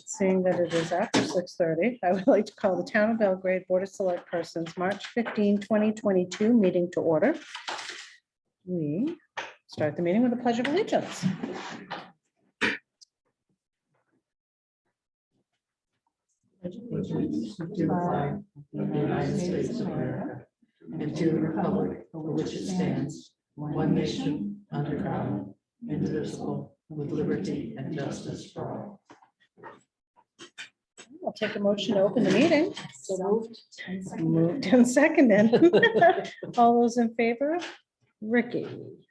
Seeing that it is after 6:30, I would like to call the Town of Belgrade Board of Select Persons, March 15, 2022 meeting to order. We start the meeting with a pledge of allegiance. Allegiance to the flag of the United States of America and to the republic for which it stands, one nation, under God, indivisible, with liberty and justice for all. I'll take a motion to open the meeting. So moved and seconded. All those in favor? Ricky,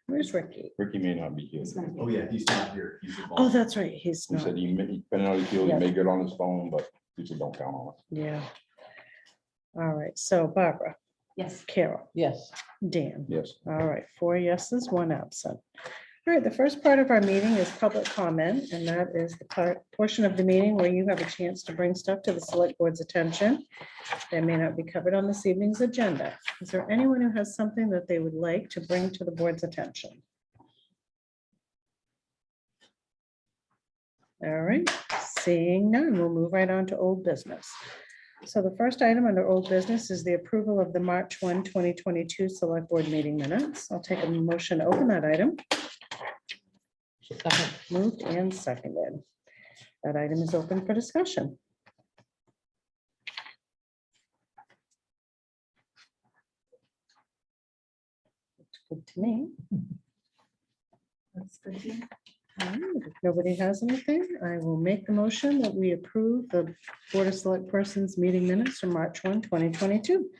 where's Ricky? Ricky may not be here. Oh, yeah, he's not here. He's Oh, involved. that's right, he's He not. said he may, depending on how he feels, he may get on his phone, but he said don't count on it. Yeah. All right, so Barbara, Yes. Carol, Yes. Dan. Yes. All right, 4 yeses, 1 absent. All right, the first part of our meeting is public comment, and that is the portion of the meeting where you have a chance to bring stuff to the select board's attention that may not be covered on this evening's agenda. Is there anyone who has something that they would like to bring to the board's attention? All right, seeing none, we'll move right on to old business. So the first item under old business is the approval of the March 1, 2022 Select Board meeting minutes. I'll take a motion to open that item. Moved and seconded. That item is open for discussion. Looks good to me. That's good. All right, if nobody has anything, I will make the motion that we approve the Board of Select Persons meeting minutes from March 1, 2022.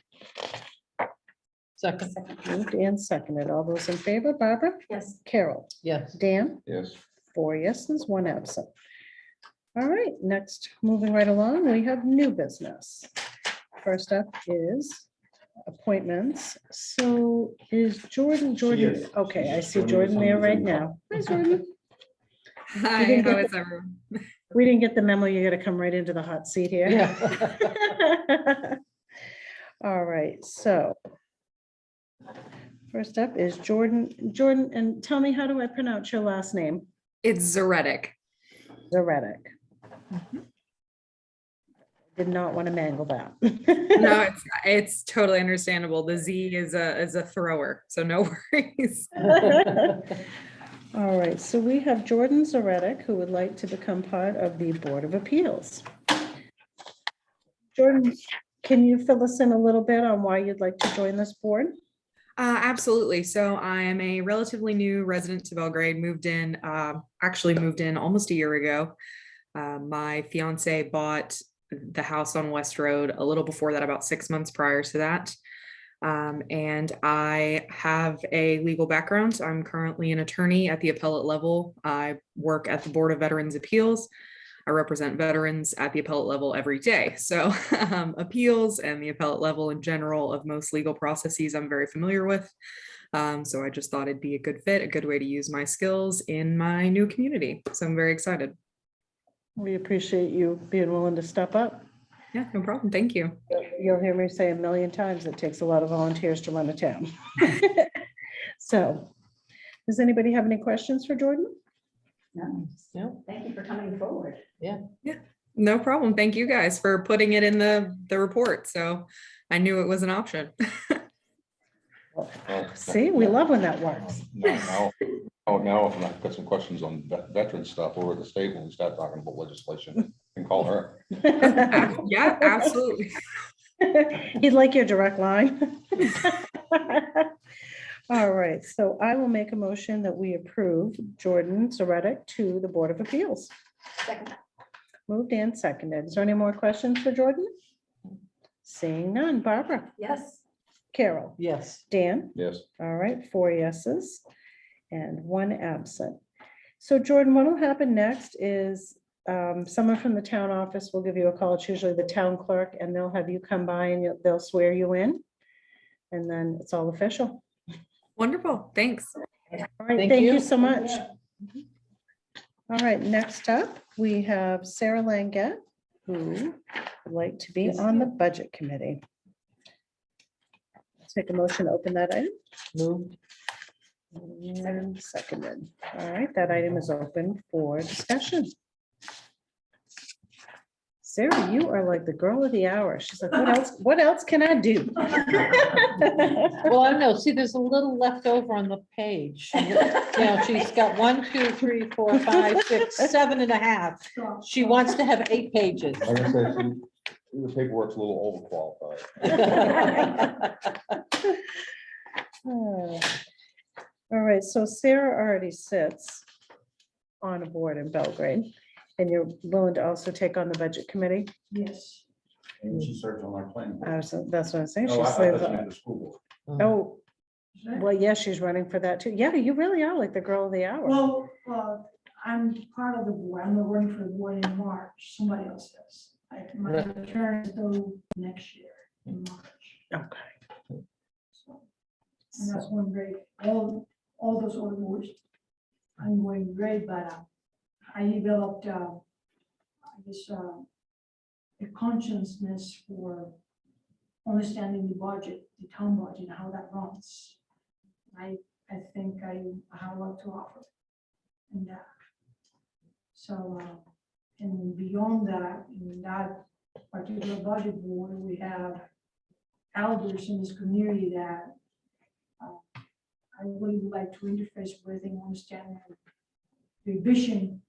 Second. Moved and seconded. All those in favor, Barbara? Yes. Carol? Yes. Dan? Yes. 4 yeses, 1 absent. All right, next, moving right along, we have new business. First up is appointments. So is Jordan, is. okay, I She's see joining us Jordan on there the right Zoom now. Hi, Jordan. Hi, didn't how get is everyone? We didn't get the memo. You got to come right into the hot seat here. Yeah. All right, so first up is Jordan. Jordan, and tell me, how do I pronounce your last name? It's Zoretic. Zoretic. Did not want to mangle that. No, it's totally understandable. The Z is a thrower, so no worries. All right, so we have Jordan Zoretic, who would like to become part of the Board of Appeals. Jordan, can you fill us in a little bit on why you'd like to join this board? Absolutely. So I am a relatively new resident to Belgrade, actually moved in almost a year ago. My fiance bought the house on West Road a little before that, about 6 months prior to that. And I have a legal background. I'm currently an attorney at the appellate level. I work at the Board of Veterans Appeals. I represent veterans at the appellate level every day. So appeals and the appellate level in general of most legal processes I'm very familiar with. So I just thought it'd be a good fit, a good way to use my skills in my new community. So I'm very excited. We appreciate you being willing to step up. Yeah, no problem. Thank you. You'll hear me say a million times, it takes a lot of volunteers to run a town. So, does anybody have any questions for Jordan? No. Thank you for coming forward. No problem. Thank you guys for putting it in the report. So I knew it was an option. See, we love when that works. Now, I've got some questions on veteran stuff over at the state when we start talking about legislation and call her. Yeah, absolutely. He'd like your direct line. All right, so I will make a motion that we approve Jordan Zoretic to the Board of Appeals. Second. Moved and seconded. Is there any more questions for Jordan? Seeing none. Barbara? Yes. Carol? Yes. Dan? Yes. All right, 4 yeses and 1 absent. So Jordan, what will happen next is someone from the town office will give you a call. It's usually the town clerk, and they'll have you come by and they'll swear you in. And then it's all official. Wonderful. Thanks. All right, Thank thank you you. so much. All right, next up, we have Sarah Langette, who would like to be on the Budget Committee. Take a motion to open that item. Moved. And seconded. All right, that item is open for discussion. Sarah, you are like the girl of the hour. She's like, what else can I do? Well, I don't know. See, there's a little left over on the page. You know, she's got 1, 2, 3, 4, 5, 6, 7.5. She wants to have 8 pages. Like I said, the paperwork's a little overqualified. Oh. All right, so Sarah already sits on a board in Belgrade, and you're willing to also take on the budget committee? Yes. And she serves on our planning. board. That's what I'm saying. Oh, She I thought serves that's on- meant the school board. Oh, well, yeah, she's running for that too. Yeah, you really are like the girl of the hour. Well, I'm part of the board. I'm not running for the board in March. Somebody else is. My Right. term is till next year in March. Okay. So, and that's going great. All those other boards, I'm going great, but I developed, I guess, a consciousness for understanding the budget, the town budget, how that runs. I think I have a lot to offer in that. So, and beyond that, in that particular budget board, we have elders in this community that I really would like to interface with and understand the vision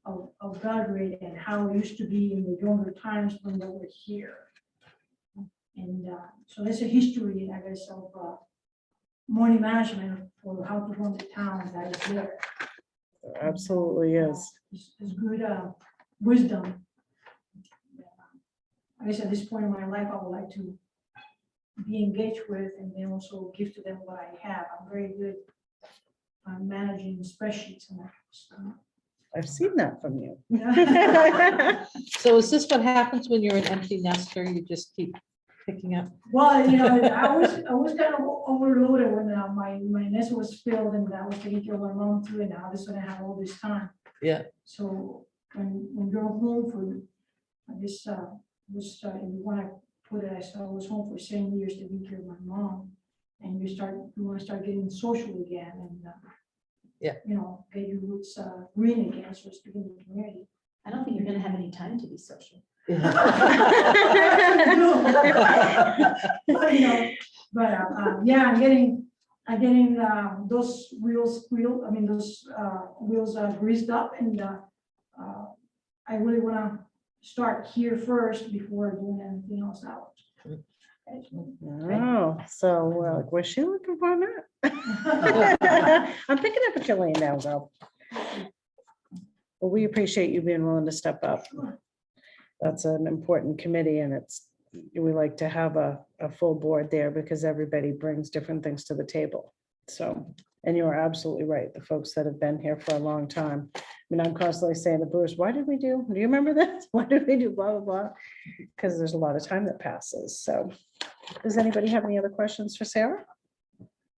of Belgrade and how it used to be in the younger times when they were here. And so there's a history, I guess, of money management for how to run the town that is there. Absolutely is. It's good wisdom. I guess at this point in my life, I would like to be engaged with and then also give to them what I have. I'm very good on managing spreadsheets and that stuff. I've seen that from you. So is this what happens when you're an empty nester? You just keep picking up? Well, you know, I was kind of overloaded when my nest was filled and I was taking care of my mom too, and now this one I have all this time. Yeah. So when you're home for, I guess, if you want to put it, I was home for 7 years to take care of my mom, and you want to start getting social again and, Yeah. you know, get your roots green again, so to speak, in the community. I don't think you're gonna have any time to be social. But, you know, but yeah, I'm getting those wheels greased up, and I really want to start here first before doing anything else out. Oh, so like, was she looking for that? I'm picking up what you're laying down, girl. Well, we appreciate you being willing to step up. That's an important committee, and we like to have a full board there because everybody brings different things to the table. So, and you are absolutely right. The folks that have been here for a long time. I mean, I'm constantly saying to Bruce, why did we do you remember this? Why did we do blah, blah, blah? Because there's a lot of time that passes. So does anybody have any other questions for Sarah?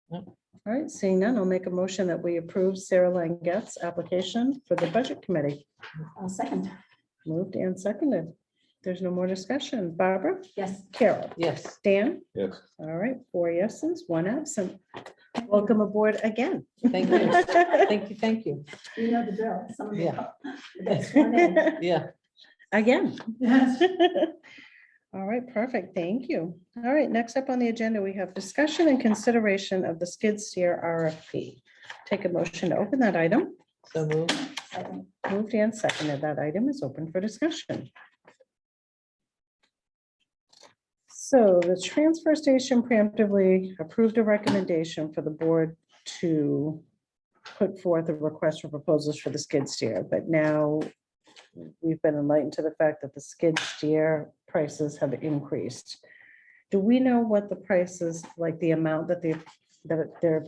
No. All right, seeing none, I'll make a motion that we approve Sarah Langette's application for the budget committee. I'll second. Moved and seconded. There's no more discussion. Barbara? Yes. Carol? Yes. Dan? Yes. All right, 4 yeses, 1 absent. Welcome aboard again. Thank you. Thank you. Thank you. You know the drill. Someone will Yeah. call. That's sworn in. Yeah. Again. Yes. All right, perfect. Thank you. All right, next up on the agenda, we have discussion and consideration of the skid steer RFP. Take a motion to open that item. So move. Second. Moved and seconded. That item is open for discussion. So the transfer station preemptively approved a recommendation for the board to put forth a request for proposals for the skid steer, but now we've been enlightened to the fact that the skid steer prices have increased. Do we know what the prices, like the amount that they've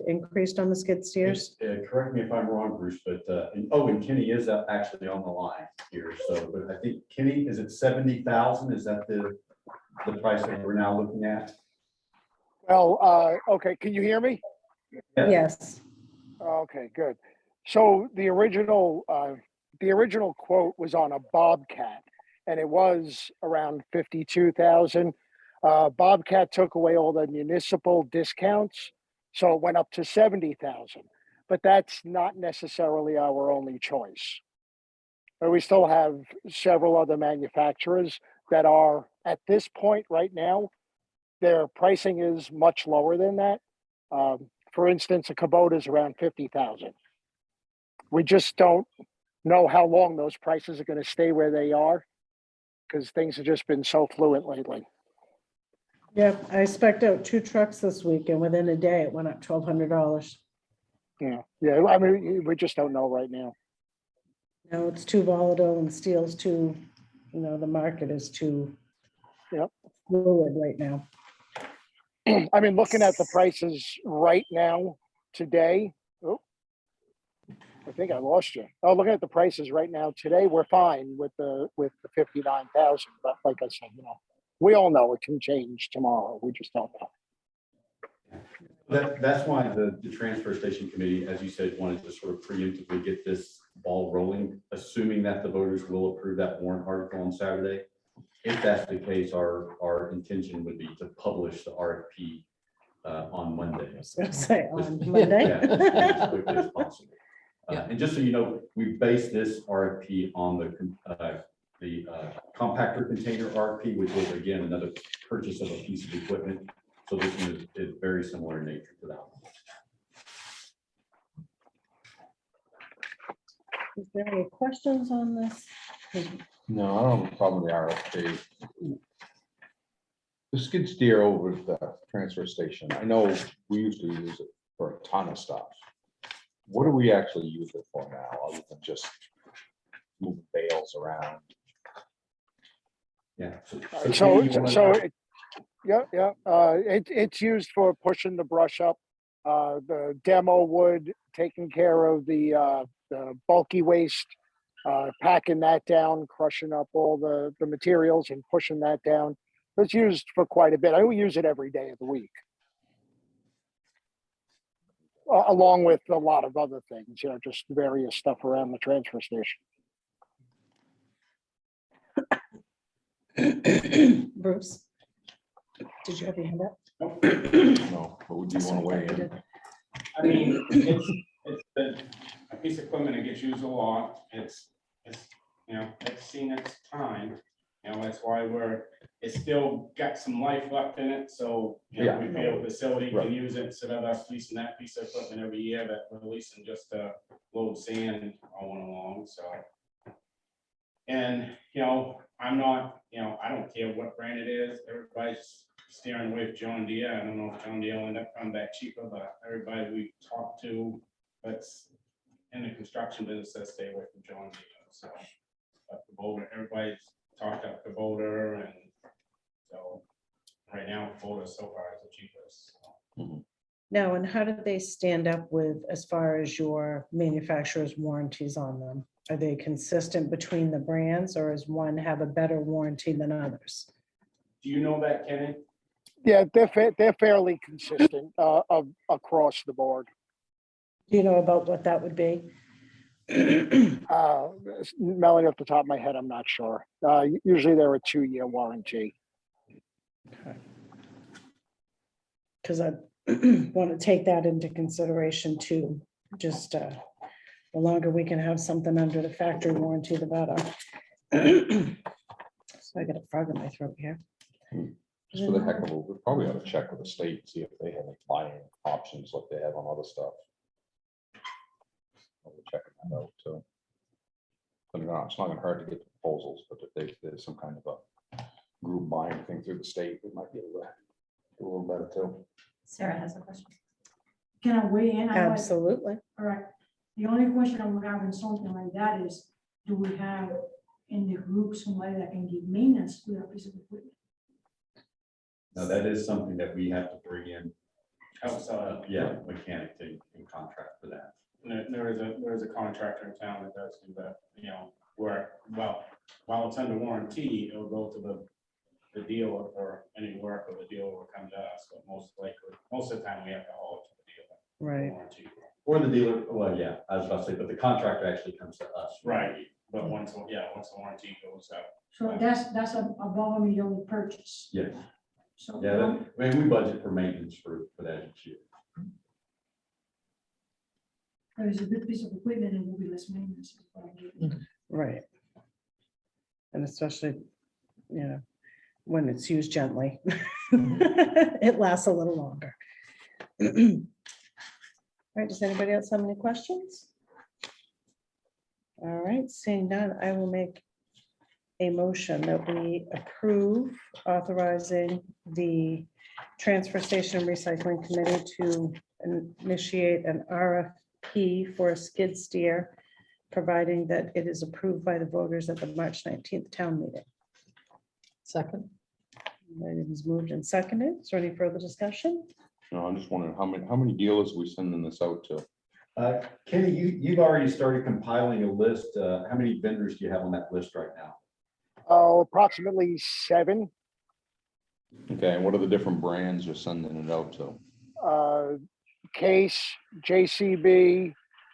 increased on the skid steers? Correct me if I'm wrong, Bruce, but, and Kenny is actually on the line here, so, but I think Kenny, is it 70,000? Is that the price that we're now looking at? Well, okay, can you hear me? Yes. Okay, good. So the original quote was on a Bobcat, and it was around 52,000. Bobcat took away all the municipal discounts, So it went up to 70,000, but that's not necessarily our only choice. But we still have several other manufacturers that are at this point right now, their pricing is much lower than that. For instance, a Kubota is around 50,000. We just don't know how long those prices are going to stay where they are because things have just been so fluid lately. Yeah, I spec'd out 2 trucks this week and within a day it went up $1,200. Yeah, I mean, we just don't know right now. No, it's too volatile and steel's too, the market is too Yep. fluid right now. I mean, looking at the prices right now today, oh, I think I lost you. Oh, looking at the prices right now today, we're fine with the 59,000. But like I said, we all know it can change tomorrow. We just don't know. That's why the transfer station committee, as you said, wanted to sort of preemptively get this ball rolling, assuming that the voters will approve that warrant article on Saturday. If that's the case, our intention would be to publish the RFP on Monday. I was gonna say on Yeah, Monday. as quickly as possible. Yeah. And just so you know, we based this RFP on the compactor container RFP, which was again another purchase of a piece of equipment. So this one is very similar in nature to that one. Is there any questions on this? No, I don't have a problem with the RFP. The skid steer over at the transfer station, I know we used to use it for a ton of stuff. What do we actually use it for now, other than just move bales around? Yeah. It's used for pushing the brush up, the demo wood, taking care of the bulky waste, packing that down, crushing up all the materials and pushing that down. It's used for quite a bit. I would use it every day of the week, along with a lot of other things, just various stuff around the transfer station. Bruce? Did you have your hand up? No, but would you want to weigh in? I mean, it's a piece of equipment that gets used a lot. It's seen its time. That's why it's still got some life left in it. So, we feel the facility Right. can use it instead of us leasing that piece of equipment every year that we're leasing just to load sand all along. So, and, I'm not, I don't care what brand it is. Everybody's steering away with John Deere. I don't know if John Deere will end up coming back cheaper, but everybody we talk to that's in the construction business says stay away from John Deere. So, but Kubota, everybody's talked up Kubota, and so right now Kubota so far is the cheapest. So. Now, and how do they stand up with, as far as your manufacturer's warranties on them? Are they consistent between the brands, or does one have a better warranty than others? Do you know that, Kenny? Yeah, they're fairly consistent across the board. Do you know about what that would be? Melanie, off the top of my head, I'm not sure. Usually they're a 2-year warranty. Because I want to take that into consideration too. Just the longer we can have something under the factory warranty, the better. So I got a frog in my throat here. Just for the heck of it, we probably ought to check with the state, and see if they have any buying options like they have on other stuff. We're checking that out too. But it's not gonna hurt to get proposals, but if there's some kind of a group buying thing through the state, we might be able to do a little better too. Sarah has a question. Can I weigh in? Absolutely. All right. The only question I would have in something like that is, do we have in the group somebody that can give maintenance to that piece of equipment? Now, that is something that we have to bring in, Outside. mechanic to contract for that. There is a contractor in town that does do that, while it's under warranty, it'll go to the dealer for any work, or the dealer will come to us, but most of the time we have to haul it to the dealer. Right. Warranty. Or the dealer, well, yeah, I was about to say, but the contractor actually comes to us. Right, but once the warranty goes out. So that's above and beyond purchase. Yes, So yeah, we budget for maintenance for that each year. There's a good piece of equipment and will be less maintenance. Right. And especially, when it's used gently, it lasts a little longer. All right, does anybody else have any questions? All right, seeing none, I will make a motion that we approve authorizing the Transfer Station Recycling Committee to initiate an RFP for a skid steer, providing that it is approved by the voters at the March 19th town meeting. Second. It is moved and seconded. Is there any further discussion? No, I'm just wondering how many dealers we sending this out to? Kenny, you've already started compiling a list. How many vendors do you have on that list right now? Oh, approximately 7. Okay, and what are the different brands you're sending it out to? Case, JCB,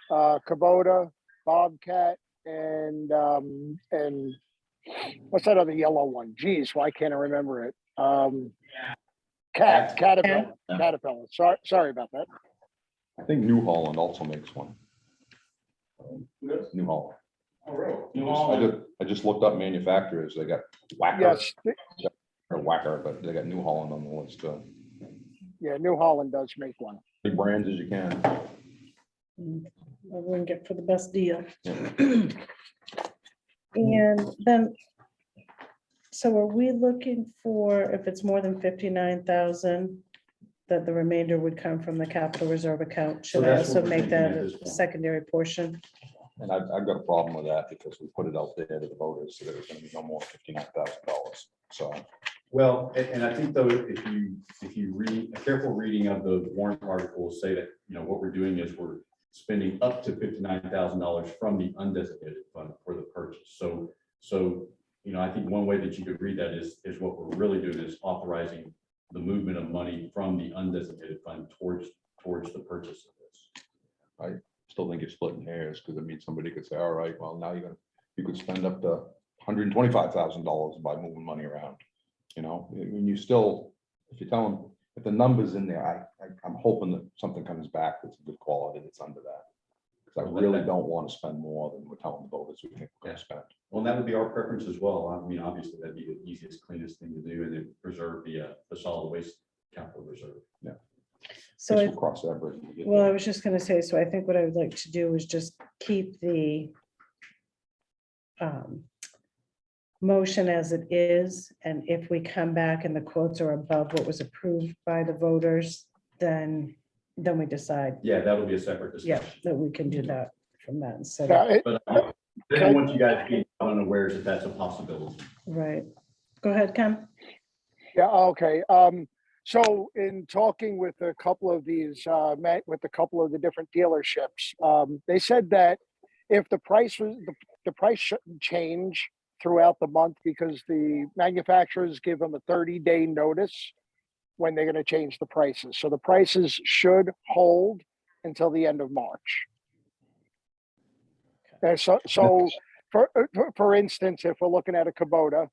Kubota, Bobcat, and what's that other yellow one? Geez, why can't I remember it? Caterpillar. Caterpillar. Sorry about that. I think New Holland also makes one. New Holland. Oh, really? New Holland. I just looked up manufacturers. They got Whacker Yes, or Whacker, but they got New Holland on the list too. yeah, New Holland does make one. Big brands as you can. Everyone get for the best deal. Yeah. And then, so are we looking for, if it's more than 59,000, that the remainder would come from the capital reserve account? So Should I that's what also we're make thinking that at a this point. secondary portion? And I've got a problem with that because we put it out there to the voters, so there's gonna be no more $59,000. So, Well, and I think though, if you read, a careful reading of the warrant articles say that, what we're doing is we're spending up to $59,000 from the undesignated fund for the purchase. So, I think one way that you could read that is what we're really doing is authorizing the movement of money from the undesignated fund towards the purchase of this. still think you're splitting hairs, because somebody could say, all right, well, now you could spend up to $125,000 by moving money around. When you still, if you tell them, if the number's in there, I'm hoping that something comes back that's a good quality that's under that. Because I really don't want to spend more than we're telling the voters we think we're going to spend. Well, that would be our preference as well. I mean, obviously, that'd be the easiest, cleanest thing to do, and then preserve the solid waste capital reserve. Yeah. So, Guess we'll cross that bridge when we get well, I there. was just gonna say, so I think what I would like to do is just keep the motion as it is, and if we come back and the quotes are above what was approved by the voters, then we decide, Yeah, that'll be a separate yeah, discussion. that we can do that from that instead Yeah, of, But I don't want you guys to be unawares that that's a possibility. right. Go ahead, Ken. Yeah, okay. So in talking with a couple of these, with a couple of the different dealerships, they said that if the price shouldn't change throughout the month because the manufacturers give them a 30-day notice when they're going to change the prices. So the prices should hold until the end of March. And so for instance, if we're looking at a Kubota,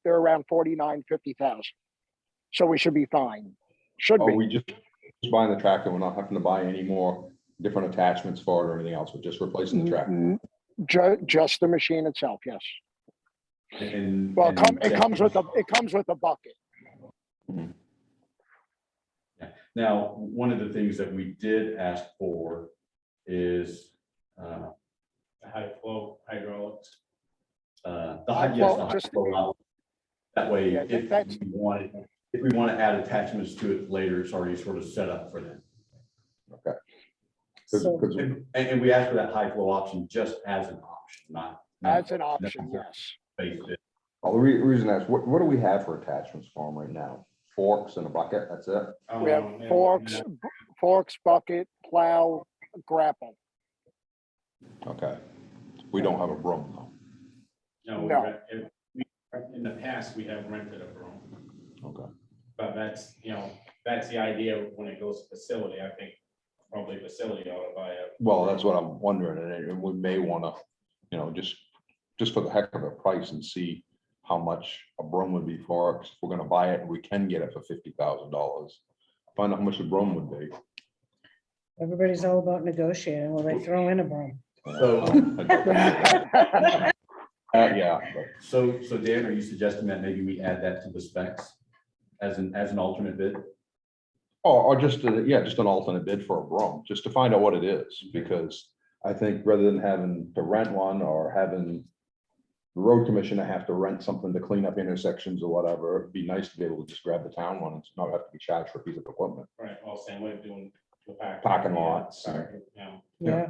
they're around 49,000-50,000. So we should be fine. Should Oh, be. we just buying the tractor. We're not having to buy any more different attachments for it or anything else. We're just replacing the tractor. Just the machine itself, yes. And Well, and- it comes with a bucket. Now, one of the things that we did ask for is High flow hydraulics. Just- that way, Yeah, if that's- we want to add attachments to it later, it's already sort of set up for that. Okay. So, Because And we asked for that high flow option just as an option, not. As an option, yes. Based. well, the reason that's, what do we have for attachments for them right now? Forks and a bucket, that's it? We have Yeah. forks, bucket, plow, grapple. Okay. We don't have a broom though. No, No. in the past, we have rented a broom, Okay. but that's the idea when it goes to facility. I think probably facility ought to buy a. Well, that's what I'm wondering, and we may want to, just for the heck of a price and see how much a broom would be for us. If we're gonna buy it, we can get it for $50,000. Find out how much the broom would be. Everybody's all about negotiating. Well, they throw in a broom. So, Yeah, but so Dan, are you suggesting that maybe we add that to the specs as an alternate bid? or just, yeah, just an alternate bid for a broom, just to find out what it is, because I think rather than having to rent one or having the road commissioner have to rent something to clean up intersections or whatever, it'd be nice to be able to just grab the town one and not have to be charged for a piece of equipment. Right, well, same way of doing the Parking lots. Yeah. Yeah.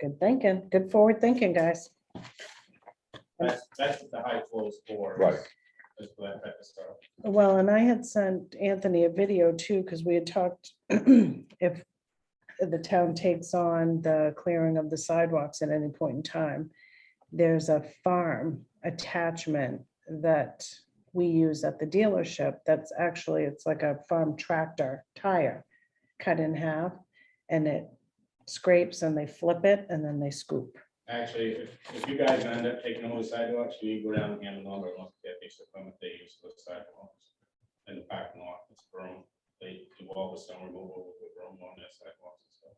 Good thinking, good forward thinking, guys. That's what the high flows for. Right. Is for that type of stuff. Well, and I had sent Anthony a video too, because we had talked if the town takes on the clearing of the sidewalks at any point in time, there's a farm attachment that we use at the dealership. That's actually, it's like a farm tractor tire cut in half, and it scrapes and they flip it and then they scoop. Actually, if you guys end up taking over the sidewalks, you need to go down and hand them over and look at that piece of equipment they use for the sidewalks. In the parking lot, it's broom. They do all the snow removal with the broom on their sidewalks and stuff.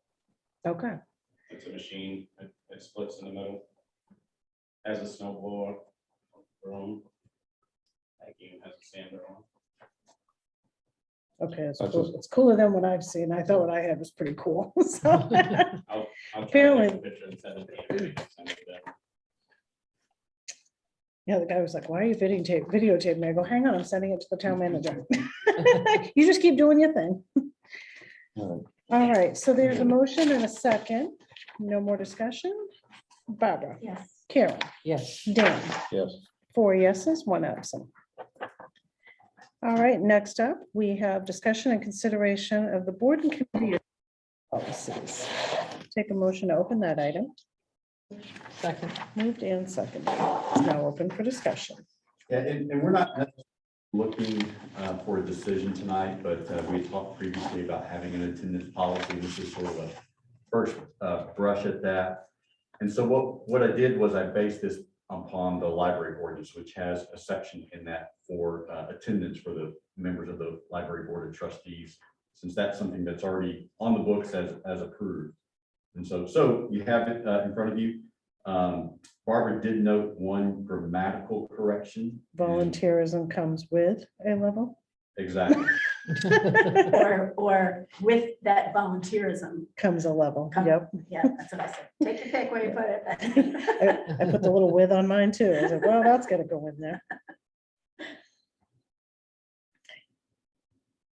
Okay, It's a machine, it splits in the middle. Has a snow blower, broom. Vacuum, has a sander on. okay, it's That's cool. just- It's cooler than what I've seen. I thought what I had was pretty cool. So, I'll try to Apparently- take a picture and send it to you. Send it to them. yeah, the guy was like, why are you videotaping me? I go, hang on, I'm sending it to the town manager. You just keep doing your thing. All All right, so there's a motion and a second. No more discussion. Barbara, Yes. Karen, Yes. Dan, Yes, 4 yeses, 1 absent. All right, next up, we have discussion and consideration of the board and committee policies. Take a motion to open that item. Second. Moved and seconded. It's now open for discussion. Yeah, and we're not necessarily looking for a decision tonight, but we talked previously about having an attendance policy. This is sort of a first brush at that. And so what I did was I based this upon the library ordinance, which has a section in that for attendance for the members of the library board of trustees, since that's something that's already on the books as approved. And so you have it in front of you. Barbara did note one grammatical correction. Volunteerism comes with a level. Exactly. Or with that volunteerism. Comes a level. Come- Yep. Yeah, that's what I said. Take your pick where you put it. I put the little with on mine too. I said, well, that's gotta go in there.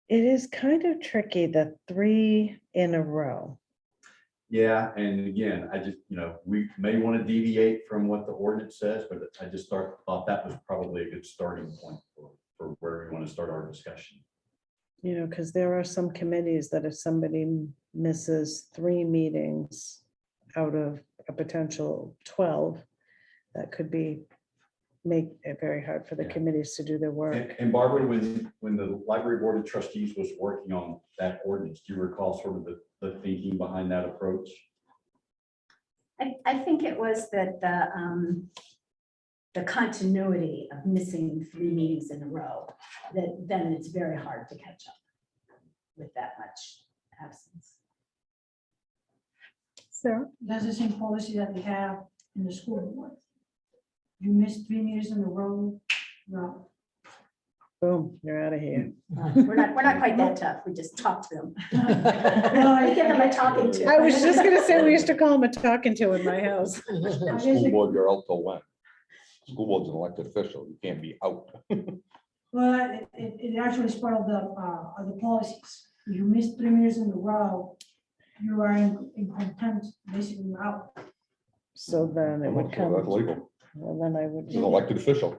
It is kind of tricky, the 3 in a row. Yeah, and again, I just, we may want to deviate from what the ordinance says, but I just thought that was probably a good starting point for where we want to start our discussion. You know, because there are some committees that if somebody misses 3 meetings out of a potential 12, that could make it very hard for the Yeah. committees to do their work. And Barbara, when the library board of trustees was working on that ordinance, do you recall sort of the thinking behind that approach? I think it was that the continuity of missing 3 meetings in a row, that then it's very hard to catch up with that much absence. Sarah? That's the same policy that they have in the school board. You miss 3 meetings in a row, no. Boom, you're out of here. We're not quite that tough. We just talk to them. Well, We give them a talking to. I was just gonna say, we used to call him a talking to in my house. the school board, you're out till when? School board's an elected official, you can't be out. Well, it actually is part of the policies. If you miss 3 meetings in a row, you are in contempt, basically out. So then it would So come, that's legal, well, then I would, he's an elected official.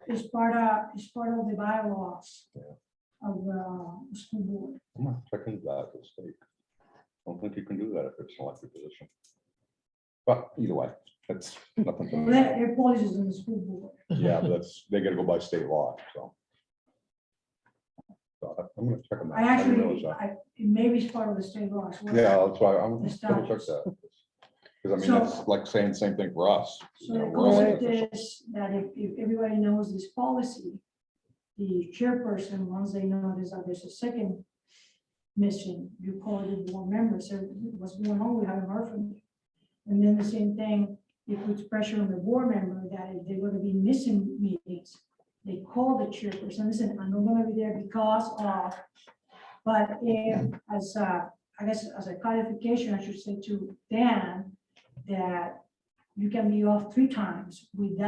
It's part of the bylaws Yeah. of the school board. I'm not checking that at the state. I don't think you can do that if it's an elected position. But either way, that's nothing. to Well, me. their policies in the school board. Yeah, but they gotta go by state law, so. So I'm gonna check them out. I didn't realize actually, that. it may be part of the state law. as well. Yeah, that's why I'm The gonna double check statutes. that. Because I mean, So- that's like saying the same thing for us. You So know, the we're elected concept officials. is that if everybody knows this policy, the chairperson, once they know there's a second missing, you call the board member, say, what's going on, we haven't heard from you. And then the same thing, it puts pressure on the board member that if they're gonna be missing meetings, they call the chairperson, listen, I'm not gonna be there because of, but if, as I guess, as a clarification, I should say to Dan, that you can be off 3 times with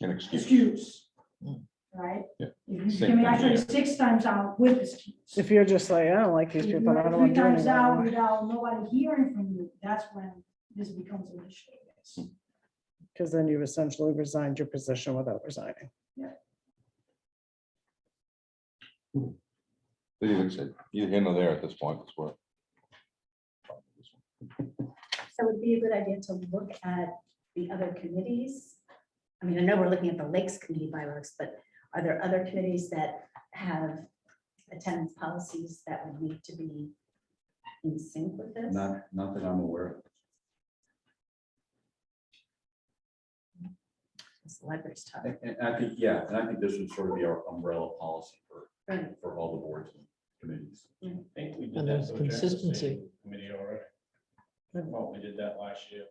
An excuse. excuse, Mm. right? Yeah. If you Same can be thing, actually yeah. 6 times out with excuse. If you're just like, I don't like these If people, I you're don't want 3 to do times out anything. without nobody hearing from you, that's when this becomes an issue, I guess. Because then you essentially resigned your position without resigning. But you can say, either here nor there at this point, it's worth. So it'd be a good idea to look at the other committees. I mean, I know we're looking at the Lakes Committee bylaws, but are there other committees that have attendance policies that would need to be in sync with this? Not that I'm aware of. This library's tough. And I think, yeah, and I think this would sort of be our umbrella policy Right. for all the boards and committees. I think we did And that there's for the transfer consistency. station committee already. Well, we did that last year.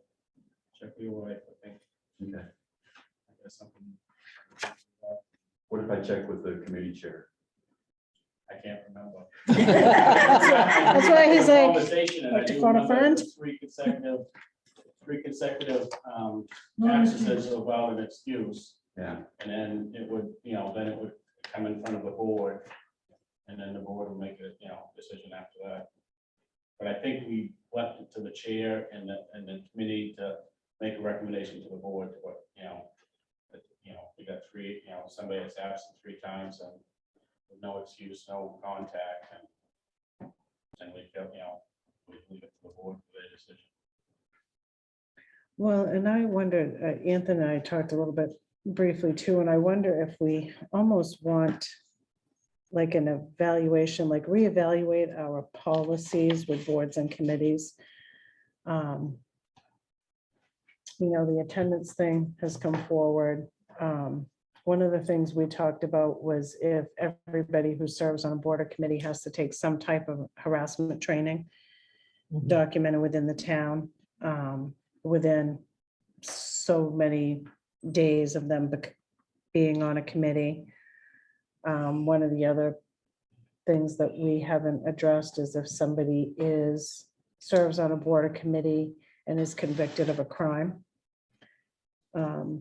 Check your wife, I think. Okay. I guess something. What if I check with the committee chair? I can't remember. That's why he's like, Conversation, and I like to do phone a remember friend? it was three consecutive No absences without an excuse. Yeah. And then it would, then it would come in front of the board. And then the board would make a, decision after that. But I think we left it to the chair and the committee to make a recommendation to the board to what, we got 3, somebody that's absent 3 times and with no excuse, no contact, and we feel, we leave it to the board for their decision. well, and I wondered, Anthony and I talked a little bit briefly too, and I wonder if we almost want like an evaluation, like reevaluate our policies with boards and committees. The attendance thing has come forward. One of the things we talked about was if everybody who serves on a board or committee has to take some type of harassment training documented within the town, within so many days of them being on a committee. One of the other things that we haven't addressed is if somebody serves on a board or committee and is convicted of a crime.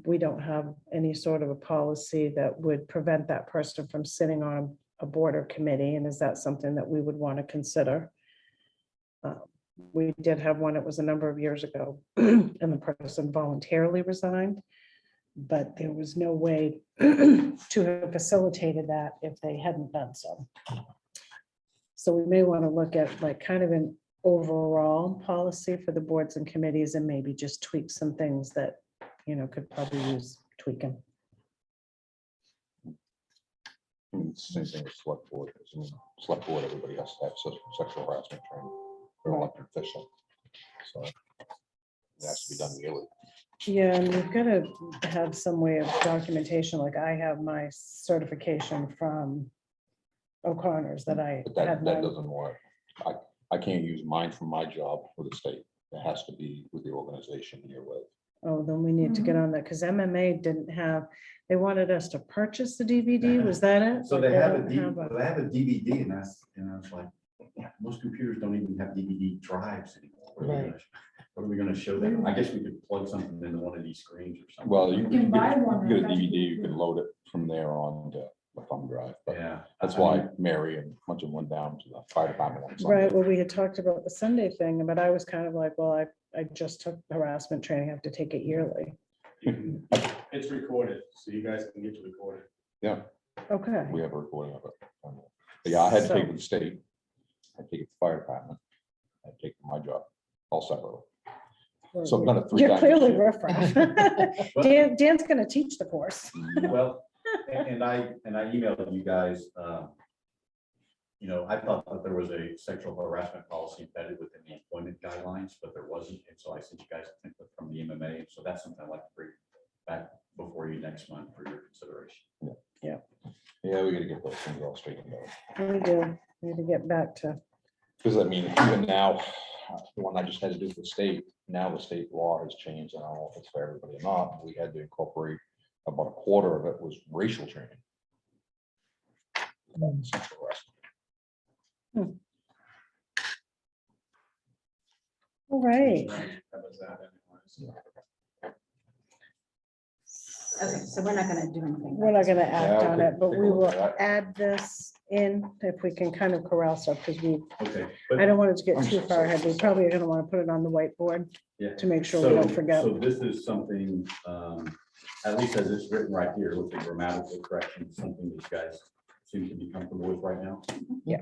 We don't have any sort of a policy that would prevent that person from sitting on a board or committee. And is that something that we would want to consider? We did have one, it was a number of years ago, and the person voluntarily resigned, but there was no way to have facilitated that if they hadn't done so. So we may want to look at like kind of an overall policy for the boards and committees and maybe just tweak some things that, could probably use tweaking. Same thing with select board. Select board, everybody has to have sexual harassment training. They're elected official. So it has to be done yearly. Yeah, and we've got to have some way of documentation, like I have my certification from O'Connor's that I But that had. my- doesn't work. I can't use mine from my job with the state. It has to be with the organization you're with. Oh, then we need to get on that, because MMA didn't have, they wanted us to purchase the DVD, was that it? So Like, they have don't they have a DVD and it's like, most computers don't even have DVD drives anymore. What are we gonna show them? I guess we could plug something into one of these screens or something. Well, you You can buy one, get a that's DVD, pretty you can good. load it from there on to the thumb drive. But Yeah. that's I mean, why Mary and a bunch of them went down to the fire department on Right, Sunday. well, we had talked about the Sunday thing, but I was kind of like, well, I just took harassment training, I have to take it yearly. It's recorded, so you guys can get to record it. Yeah, Okay, we have a recording of it. But yeah, I had to take it to the state. I take it to the fire department. I take it to my job, all separately. So I've done it 3 you're times. clearly this year. riffraff. Dan's gonna teach the course. Well, and I emailed you guys, I thought that there was a sexual harassment policy embedded within the employment guidelines, but there wasn't. And so I sent you guys a template from the MMA. So that's something I'd like to bring back before you next month for your consideration. Yeah, Yeah, we gotta get those things all straightened out. We do, need to get back to, Because I mean, even now, the one I just had to do with the state, now the state law has changed. I don't know if it's for everybody or not. We had to incorporate about a quarter of it was racial training. Sexual harassment. all right. That was that anyways. Okay, so we're not gonna do anything. We're not gonna act Yeah, on take- it, but take a we look will at that. add this in if we can kind of corral stuff, because we, Okay. I don't want it to get I'm too so far sorry. ahead. We probably are gonna want to put it on the whiteboard Yeah. to make sure we don't forget. So this is something, at least as it's written right here, with the grammatical correction, something that you guys seem to be comfortable with right now. Yeah.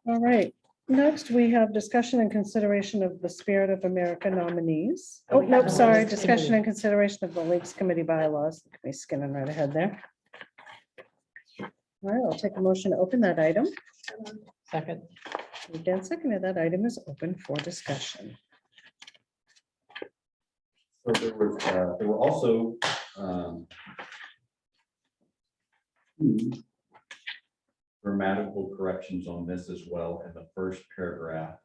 All right, next we have discussion and consideration of the Spirit of America nominees. Oh, We have nope, the sorry, Lakes discussion Committee. and consideration of the Lakes Committee bylaws. Look at me skinning right ahead there. All right, I'll take a motion to open that item. Second. Moved and seconded, that item is open for discussion. So there were also two grammatical corrections on this as well in the first paragraph.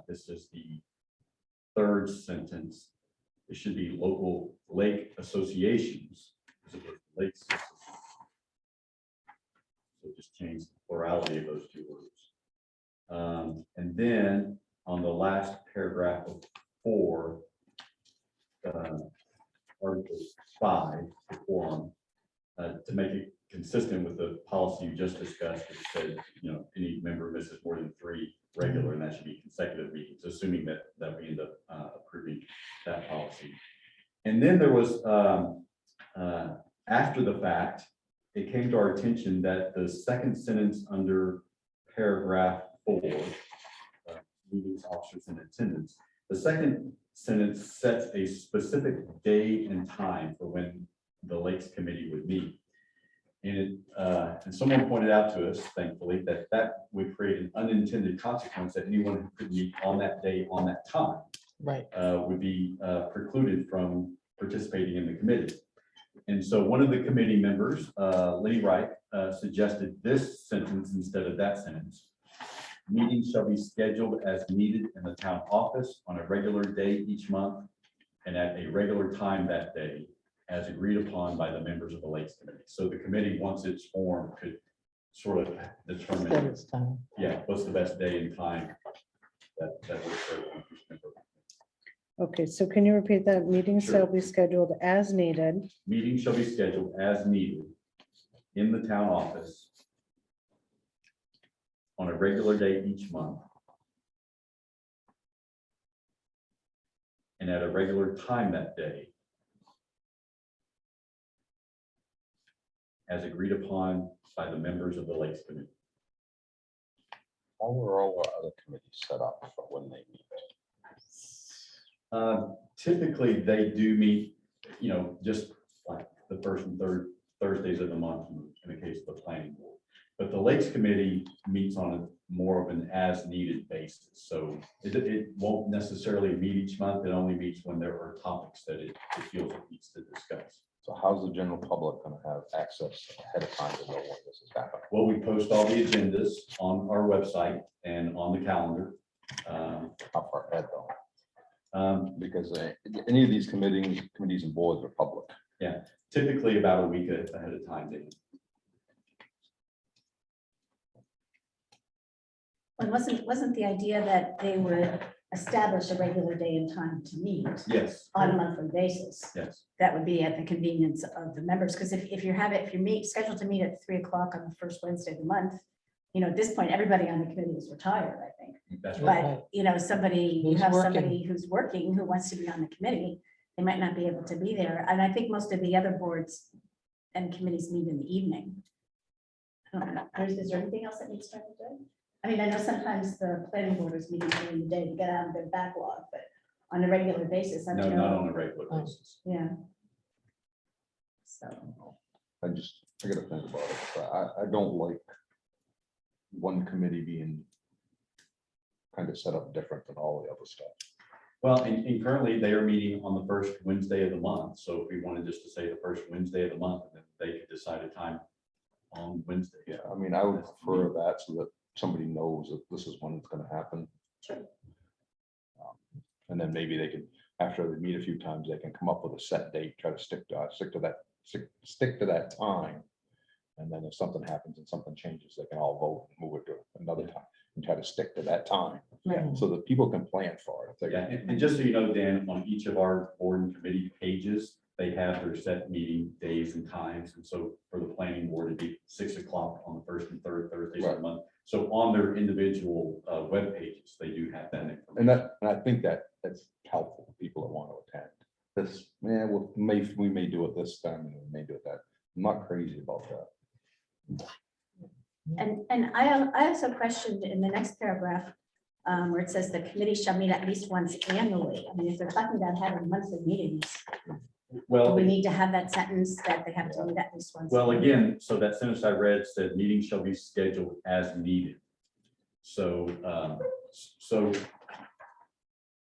This is the third sentence. It should be local lake associations as opposed to lakes. So just change the plurality of those two words. And then on the last paragraph of 4, Article 5, the quorum, to make it consistent with the policy you just discussed, which said, any member misses more than 3 regular, and that should be consecutive meetings, assuming that we end up approving that policy. And then there was, after the fact, it came to our attention that the second sentence under paragraph 4, meetings, officers, and attendance, the second sentence sets a specific day and time for when the Lakes Committee would meet. And someone pointed out to us, thankfully, that would create an unintended consequence that anyone who could meet on that day, on that time, Right. would be precluded from participating in the committee. And so one of the committee members, Lenny Wright, suggested this sentence instead of that sentence. Meetings shall be scheduled as needed in the town office on a regular day each month and at a regular time that day, as agreed upon by the members of the Lakes Committee. So the committee, once it's formed, could sort of determine, Then it's time. what's the best day and time that works for everyone who's a member. Okay, so can you repeat that? Meetings Sure. shall be scheduled as needed. Meetings shall be scheduled as needed in the town office on a regular day each month and at a regular time that day, as agreed upon by the members of the Lakes Committee. How are all our other committees set up for when they meet? Typically, they do meet, just like the first and third Thursdays of the month in the case of the planning board. But the Lakes Committee meets on a more of an as-needed basis. So it won't necessarily meet each month. It only meets when there are topics that it feels it needs to discuss. So how's the general public gonna have access ahead of time to know when this is happening? Well, we post all the agendas on our website and on the calendar. How far ahead though? Because any of these committees and boards are public. Typically about a week ahead of time. Dan. And wasn't the idea that they would establish a regular day and time to meet Yes, on a monthly basis? yes. That would be at the convenience of the members, because if you're scheduled to meet at 3 o'clock on the first Wednesday of the month, at this point, everybody on the committee is retired, I think. That's right. But, you have somebody who's working, who wants to be on the committee, they might not be able to be there. And I think most of the other boards and committees meet in the evening. I don't know. Is there anything else that needs to happen? I mean, I know sometimes the planning board is meeting during the day to get out of their backlog, but on a regular basis, I No, don't not know. on a regular basis. Yeah. So, I gotta think about it. I don't like one committee being kind of set up different than all the other stuff. Well, and currently they are meeting on the first Wednesday of the month. So if we wanted just to say the first Wednesday of the month, then they could decide a time on Wednesday. Yeah, I mean, I would prefer that so that somebody knows that this is when it's gonna happen. Sure. And then maybe they can, after they meet a few times, they can come up with a set date, try to stick to that time. And then if something happens and something changes, they can all vote and move it to another time and try to stick to that time. Right. So that people can plan for it. If Yeah, they- and just so you know, Dan, on each of our board and committee pages, they have their set meeting days and times. And so for the planning board, it'd be 6 o'clock on the first and third Thursdays of the month. So on their individual web pages, they do have that information. And I think that's helpful for people that want to attend. This, yeah, we may do it this time and we may do it that. I'm not crazy about that. And I also questioned in the next paragraph, where it says the committee shall meet at least once annually. I mean, if they're talking about having monthly meetings, do Well, we need to have that sentence that they have to meet at least once? well, again, so that sentence I read said meetings shall be scheduled as needed. So, so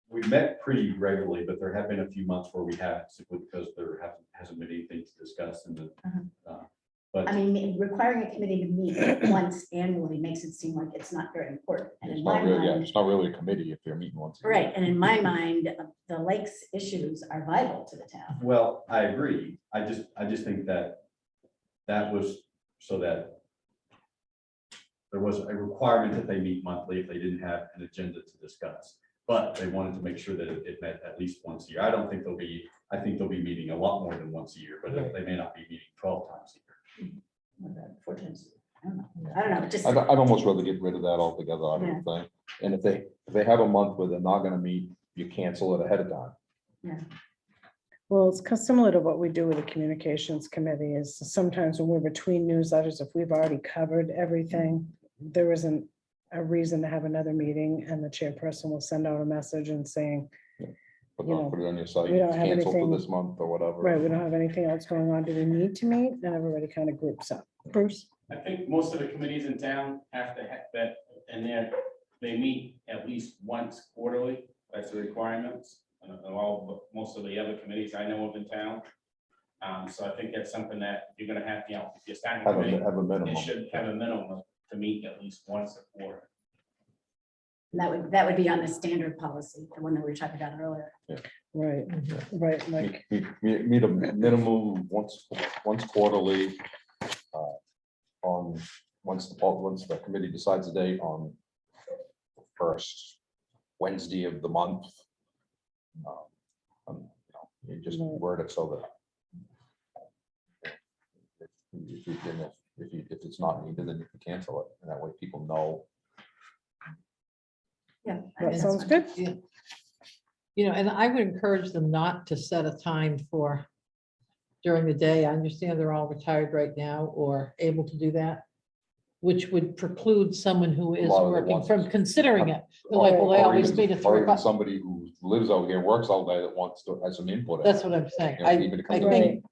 we met pretty regularly, but there have been a few months where we haven't, simply because there hasn't been anything to discuss in the, but. I mean, requiring a committee to meet once annually makes it seem like it's not very important. And in It's my not really, yeah, mind, it's not really a committee if they're meeting once. a year. right, and in my mind, the lakes issues are vital to the town. Well, I agree. I just think that was so that there was a requirement that they meet monthly if they didn't have an agenda to discuss. But they wanted to make sure that it met at least once a year. I think they'll be meeting a lot more than once a year, but they may not be meeting 12 times a year. What about 4 times? I don't know, just, I'd almost rather get rid of that altogether, I Yeah. don't think. And if they have a month where they're not gonna meet, you cancel it ahead of time. Well, it's similar to what we do with the communications committee is sometimes when we're between newsletters, if we've already covered everything, there isn't a reason to have another meeting and the chairperson will send out a message and saying, But You know, not put it on your site, we don't have cancel for anything- this month or whatever. right, we don't have anything else going on. Do we need to meet? And everybody kind of groups up. Bruce? I think most of the committees in town have to have that, and they meet at least once quarterly. That's the requirements. And most of the other committees I know of in town. So I think that's something that you're gonna have, if you're starting a committee, Have a minimum. it should have a minimum to meet at least once a quarter. that would be on the standard policy, the one that we were talking about earlier. Right, right, like, Meet a minimum once quarterly. Once the committee decides the date on the first Wednesday of the month. You just word it so that. If it's not needed, then you can cancel it, and that way people know. Yeah. that sounds good. Yeah. You know, and I would encourage them not to set a time for during the day. I understand they're all retired right now or able to do that, which would preclude someone who is lot of the working ones- from considering it. They're like, well, they Or always even- meet at or 3 even o'clock. somebody who lives out here, works all day, that wants to have some input. That's what I'm saying. You know, even to come I to think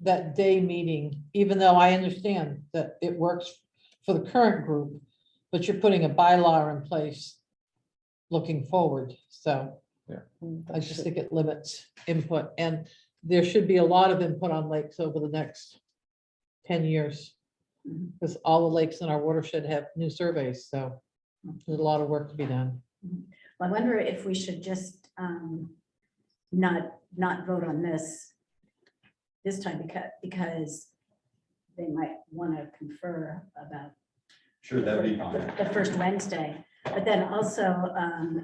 that day meeting, even though I understand that it works for the current group, but you're putting a bylaw in place looking forward. So I just think it limits input, and there should be a lot of input on lakes over the next 10 years. Because all the lakes in our watershed have new surveys, so there's a lot of work to be done. I wonder if we should just not vote on this time because they might want to confer about Sure, that'd be fine. the first Wednesday. But then also,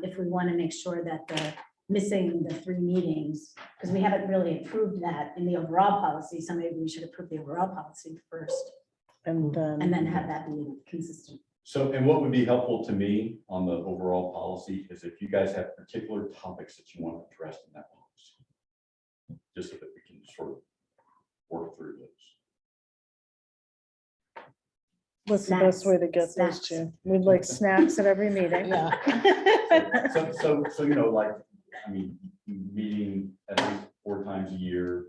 if we want to make sure that the missing the 3 meetings, because we haven't really approved that in the overall policy, so maybe we should approve the overall policy first And and then have that be consistent. So, and what would be helpful to me on the overall policy is if you guys have particular topics that you want addressed in that policy. Just so that we can sort of work through those. what's the best way to get those Snacks. to? We'd like snacks at every meeting. Yeah, So, you know, like, I mean, meeting at least 4 times a year.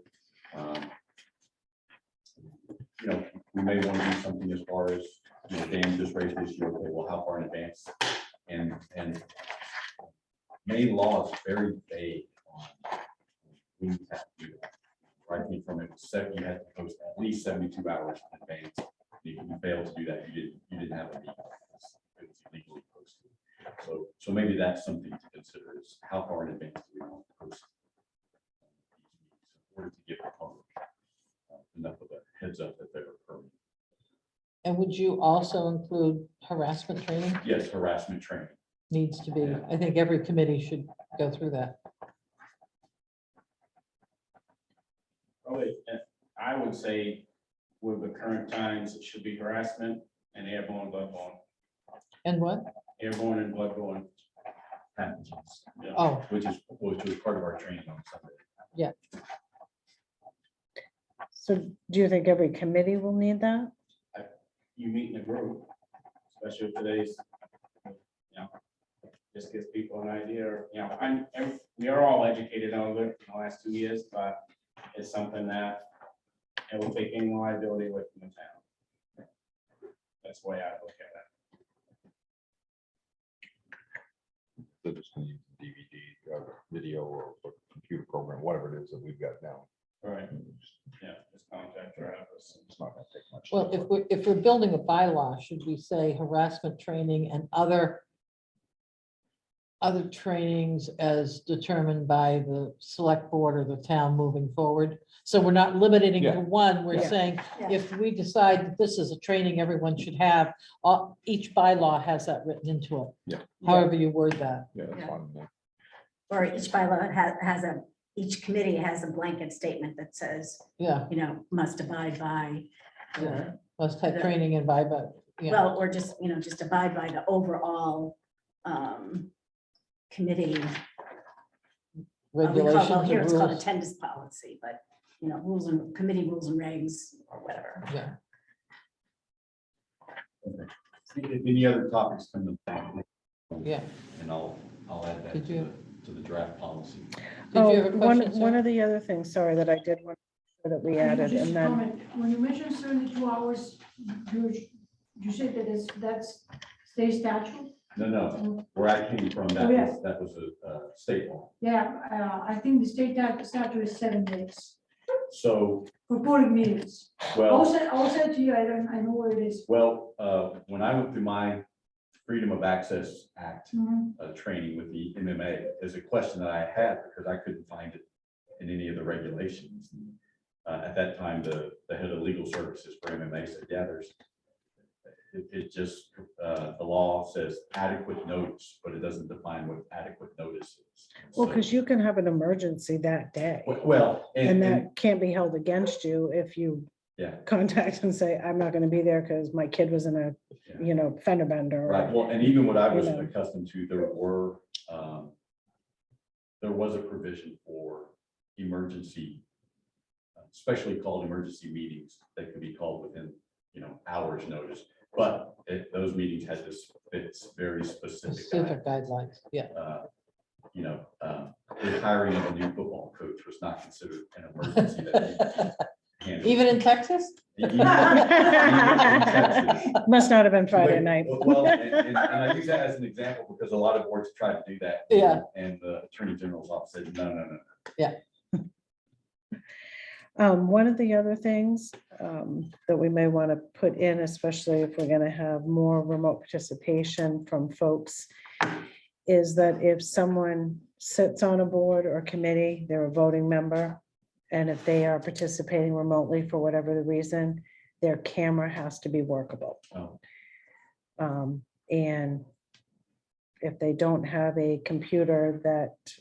You know, we may want to do something as far as, Dan just raised this issue, okay, well, how far in advance? And Maine law is very vague on when you have to do that. Right, from it, you had to post at least 72 hours in advance. If you failed to do that, you didn't have a meeting. It was illegally posted. So maybe that's something to consider is how far in advance do we want to post in order to give the public enough of a heads up that they're occurring. And would you also include harassment training? Yes, harassment training. Needs to be, I think every committee should go through that. Probably, I would say with the current times, it should be harassment and airborne, bloodborne, And what? airborne and bloodborne. Pathogens, Yeah. Oh, which was part of our training on Sunday. So do you think every committee will need that? You meet in a group, especially with today's, just gives people an idea, we are all educated on it in the last 2 years, but it's something that it will take any liability away from the town. That's the way I look at it. They're just gonna use DVD, video or computer program, whatever it is that we've got now. Right. Yeah, just contact your office. It's not gonna take much. well, if we're building a bylaw, should we say harassment training and other trainings as determined by the select board or the town moving forward? So we're not limiting it Yeah. to one, we're Yeah. saying, Yeah. if we decide that this is a training everyone should have, each bylaw has that written into it. Yeah. However you word that. Yeah, that's Yeah. fine. Or each bylaw each committee has a blanket statement that says, Yeah, must abide by. Yeah. must have The- training and by, but, yeah, Well, or just, just abide by the overall committee. regulations and Here it's called rules. attendance policy, but, rules and committee rules and regs or whatever. Yeah, Any other topics come to mind? yeah. And I'll add that Did you- to the draft policy. Did you have a Oh, one question, one sir? of the other things, sorry, that I did want that we added, Just and a then, comment. When you mentioned 72 hours, you said that that's state statute? No, where I came from, Oh, yeah. that was a state law. Yeah, I think the state statute is 7 days So, for public meetings. well. I'll send it to you, I know where it is. Well, when I went through my Freedom of Access Act Mhm. training with the MMA, there's a question that I had because I couldn't find it in any of the regulations. At that time, the head of legal services for MMA said, yeah, it just, the law says adequate notice, but it doesn't define what adequate notice is. well, So- because you can have an emergency that day, Well, and that can't be held against you if you yeah. contact and say, I'm not gonna be there because my kid was in a, Yeah. fender bender. or- Right, well, and even what I was you know. accustomed to, there was a provision for emergency, especially called emergency meetings that could be called within, hours notice. But those meetings had this, it's very specific. Specific guidelines, yeah. The hiring of a new football coach was not considered an emergency. that needed to be handled. Even in Texas? Even in Texas. Must not have been Friday Wait, night. Well, and I use that as an example because a lot of boards tried to do that. Yeah. And the Attorney General's office said, no. One of the other things that we may want to put in, especially if we're going to have more remote participation from folks, is that if someone sits on a board or committee, they're a voting member, and if they are participating remotely for whatever the reason, their camera has to be workable. Oh. And if they don't have a computer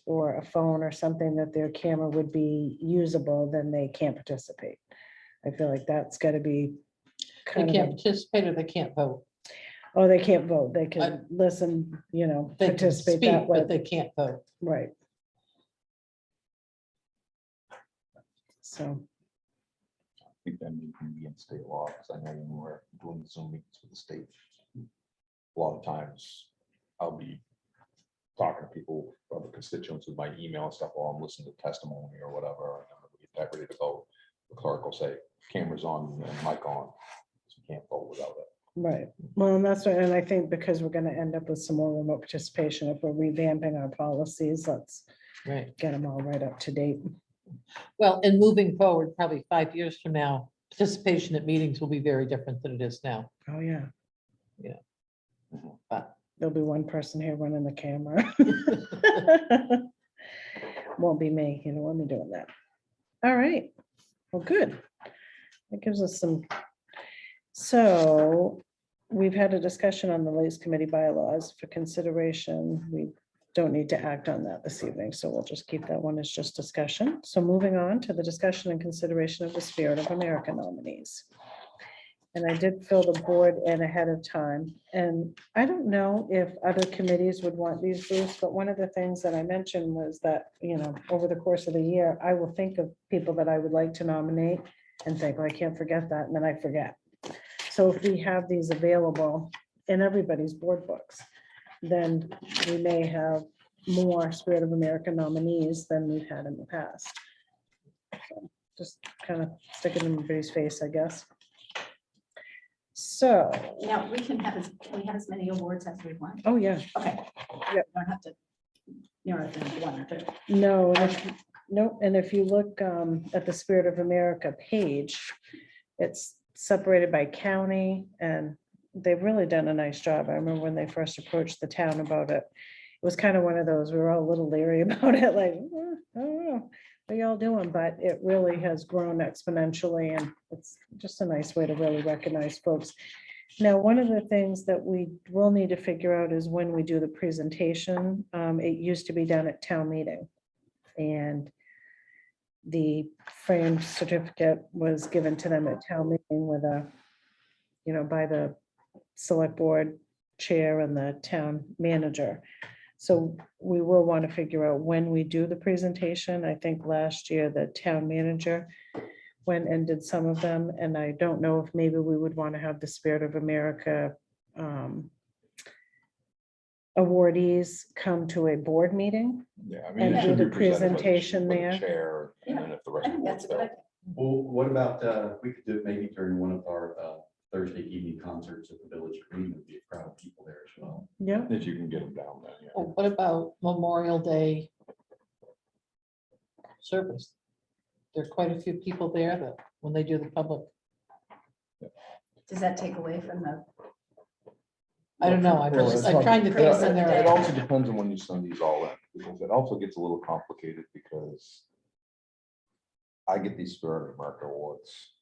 or a phone or something that their camera would be usable, then they can't participate. I feel like that's got to be They kind can't of, participate or they can't vote. they can't vote. They can listen, They can participate speak, that way. but they can't vote. Right. So, I think that may be in state law, because I know when we're doing Zoom meetings with the state, a lot of times I'll be talking to people, other constituents with my email and stuff while I'm listening to testimony or whatever, and then we get that ready to go. The clerk will say, camera's on and mic on, so you can't vote without it. Right. Well, and that's, and I think because we're gonna end up with some more remote participation, if we're revamping our policies, let's Right. get them all right up to date. Well, and moving forward, probably 5 years from now, participation at meetings will be very different than it is now. Oh, yeah. But There'll be one person here running the camera. Won't be me, you don't want me doing that. All right, well, good. That gives us some. So we've had a discussion on the Lakes Committee bylaws for consideration. We don't need to act on that this evening, so we'll just keep that one as just discussion. So moving on to the discussion and consideration of the Spirit of America nominees. And I did fill the board in ahead of time. And I don't know if other committees would want these briefs, but one of the things that I mentioned was that, you know, over the course of the year, I will think of people that I would like to nominate and think, well, I can't forget that, and then I forget. So if we have these available in everybody's board books, then we may have more Spirit of America nominees than we've had in the past. So just kind of stick it in everybody's face, I guess. So, Now, we can have as many awards as we want. oh, yeah, Okay. Yep. Don't have to narrow it down to one or two. no, no, and if you look at the Spirit of America page, it's separated by county, and they've really done a nice job. I remember when they first approached the town about it. It was kind of one of those, we were all a little leery about it, like, I don't know, what y'all doing? But it really has grown exponentially, and it's just a nice way to really recognize folks. Now, one of the things that we will need to figure out is when we do the presentation. It used to be done at town meeting, and the framed certificate was given to them at town meeting with a, you know, by the select board chair and the town manager. So we will want to figure out when we do the presentation. I think last year the town manager went and did some of them, and I don't know if maybe we would want to have the Spirit of America awardees come to a board meeting. Yeah, I And mean, it do should the be presented by presentation by the there. chair, and then if the I rest of think the that's board's a good there. idea. Well, what about, we could do it maybe during one of our Thursday evening concerts at the Village Green, there'd be a crowd of people there as well. Yeah, If you can get them down there, yeah. what about Memorial Day service? There are quite a few people there that, when they do the public, Does that take away from the? I don't know, I'm Well, just, it's I'm not- trying to think Praise when of the they're. It also depends on when you send these all in, because it also gets a little complicated, because I get these Spirit of America awards.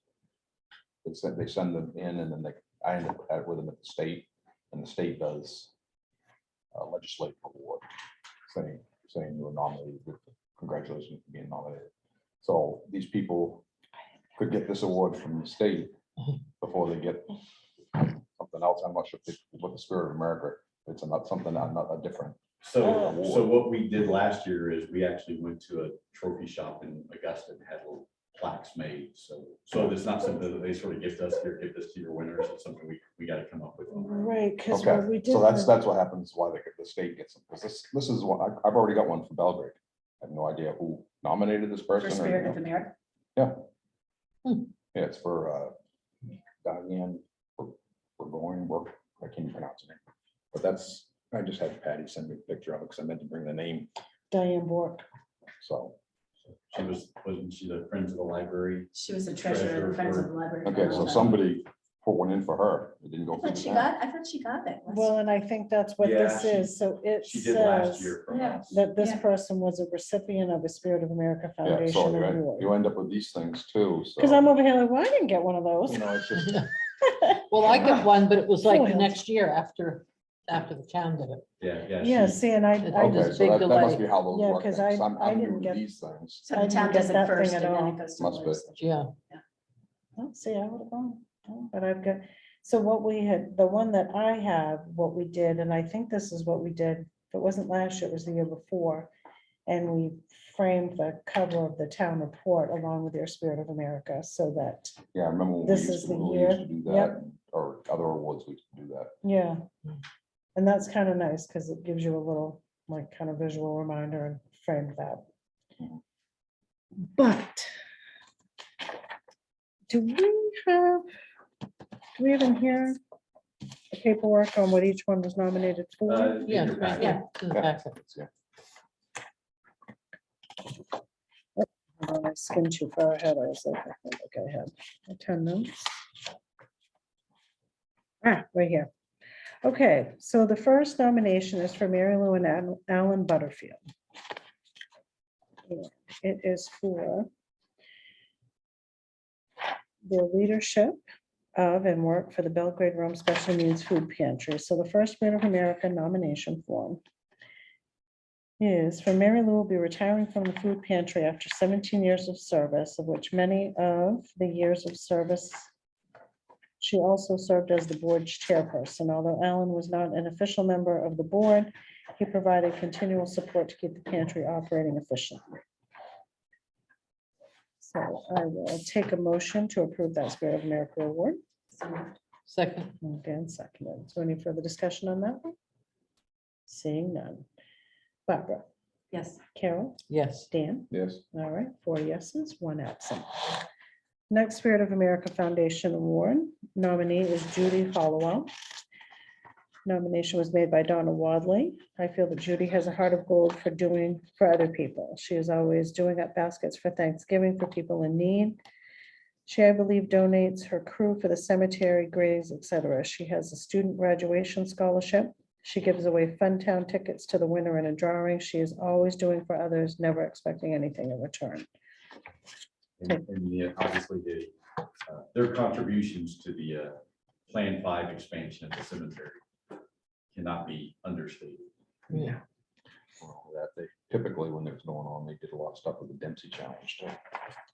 They send them in, and then I end up with them at the state, and the state does a legislative award, saying you were nominated, congratulations for being nominated. So these people could get this award from the state before they get something else. I'm not sure if what the Spirit of America, it's not something, not a different. So what we did last year is we actually went to a trophy shop in Augusta and had little plaques made. So it's not something that they sort of gift us here, give this to your winners. It's something we got to come up with. right, because what we Okay, did. so that's what happens, why the state gets them, because this is one, I've already got one from Belgrade. I have no idea who nominated this For person. or, Spirit you of know. America? Yeah. Yeah, it's for Diane Burgoyne, I can't pronounce her name. But that's, I just had Patty send me a picture of it because I meant to bring the name, Diane Bork. so. Wasn't she the Friends of the Library? She was the treasurer of the Friends of the Library. for a Okay, long so time. somebody put one in for her, it didn't go I through thought the she town. got it. Well, and I think that's what Yeah, this she- is. So it She did last says year from Yeah. us. that this Yeah. person was a recipient of a Spirit of America Yeah, Foundation so you award. end up with these things too, so. Because I'm over here like, well, I didn't get one of those. You know, it's just, Well, I got one, but it was like the Foiled. next year after the town did it. Yeah. Yeah, she- see, and I It I was okay, just, so big that must delay. be how those Yeah, work. 'cause then, I I'm new didn't to get- these things. So I the didn't town get does it that thing first at and then all. it goes to. Must be. Liz. Yeah, oh, see, I would have gone. Oh, but I've got, so what we had, the one that I have, what we did, and I think this is what we did, if it wasn't last year, it was the year before. And we framed the cover of the town report along with their Spirit of America, so that, Yeah, I remember when This is the we year. used to do Yep. that, or other awards, we used to do that. yeah. And that's kind of nice, because it gives you a little, like, kind of visual reminder and frame that. Mhm. But do we have in here the paperwork on what each one was nominated for? Yeah, in your right, packet. yeah, in the packet. Hold on, I skimmed too far ahead. I was like, okay, I had attendance. Right here. Okay, so the first nomination is for Mary Lou and Alan Butterfield. It is for their leadership of and work for the Belgrade Rome Special Needs Food Pantry. So the first Spirit of America nomination form is for Mary Lou will be retiring from the food pantry after 17 years of service, of which many of the years of service she also served as the board's chairperson. Although Alan was not an official member of the board, he provided continual support to keep the pantry operating efficiently. So I will take a motion to approve that Spirit of America award. Second, Dan seconded. So any further discussion on that one? Seeing none. Barbara, Yes. Carol, yes. Dan, Yes, all right, 4 yeses, 1 absent. Next Spirit of America Foundation Award nominee is Judy Hollowell. Nomination was made by Donna Wadley. I feel that Judy has a heart of gold for doing for other people. She is always doing up baskets for Thanksgiving for people in need. She, I believe, donates her crew for the cemetery, graves, etc. She has a student graduation scholarship. She gives away fun town tickets to the winner in a drawing. She is always doing for others, never expecting anything in return. And yeah, obviously, their contributions to the Plan 5 expansion of the cemetery cannot be understated. Yeah. well, that they typically, when it was going on, they did a lot of stuff with the Dempsey Challenge too.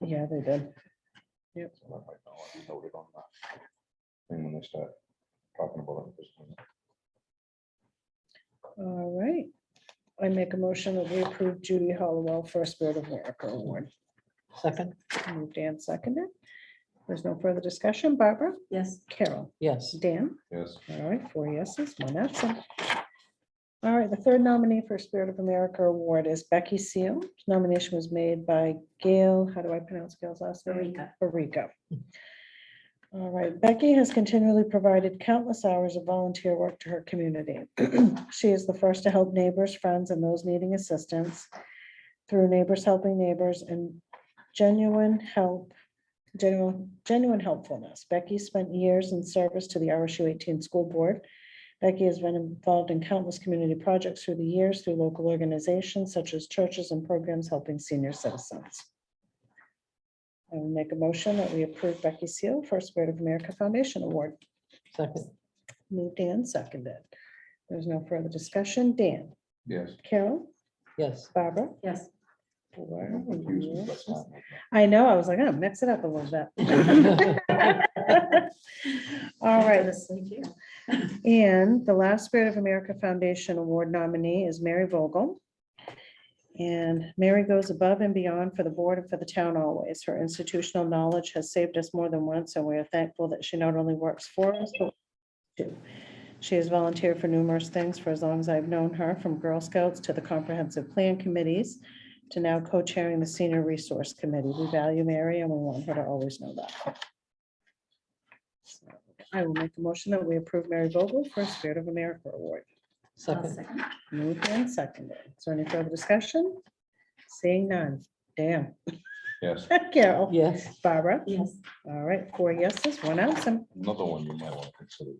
Yeah, they did. So that might not be noted on that thing when they start talking about it. All right. I make a motion that we approve Judy Hollowell for a Spirit of America award. Second, Moved and seconded. There's no further discussion. Barbara, Yes. Carol, yes. Dan. Yes, All right, 4 yeses, 1 absent. All right, the third nominee for Spirit of America Award is Becky Seal. Nomination was made by Gail, how do I pronounce Gail's last name? Barica. Barica. All right, Becky has continually provided countless hours of volunteer work to her community. She is the first to help neighbors, friends, and those needing assistance through Neighbors Helping Neighbors and genuine helpfulness. Becky spent years in service to the RSU 18 school board. Becky has been involved in countless community projects through the years through local organizations such as churches and programs helping senior citizens. I will make a motion that we approve Becky Seal for Spirit of America Foundation Award. Second, Moved and seconded. There's no further discussion. Dan, yes. Carol, yes. Barbara. Yes. Four I'm confused with yeses. that time. I know, I was like, I'm gonna mix it up a little bit. All right, and the last Spirit of America Foundation Award nominee is Mary Vogel. And Mary goes above and beyond for the board and for the town always. Her institutional knowledge has saved us more than once, and we are thankful that she not only works for us, but too. She has volunteered for numerous things for as long as I've known her, from Girl Scouts to the comprehensive plan committees to now co-chairing the senior resource committee. We value Mary and we want her to always know that. So I will make a motion that we approve Mary Vogel for Spirit of America Award. Second, Moved and seconded. Is there any further discussion? Seeing none. Dan. Yes, Carol. yes. Barbara. Yes. All right, 4 yeses, 1 absent. another one you might want to consider.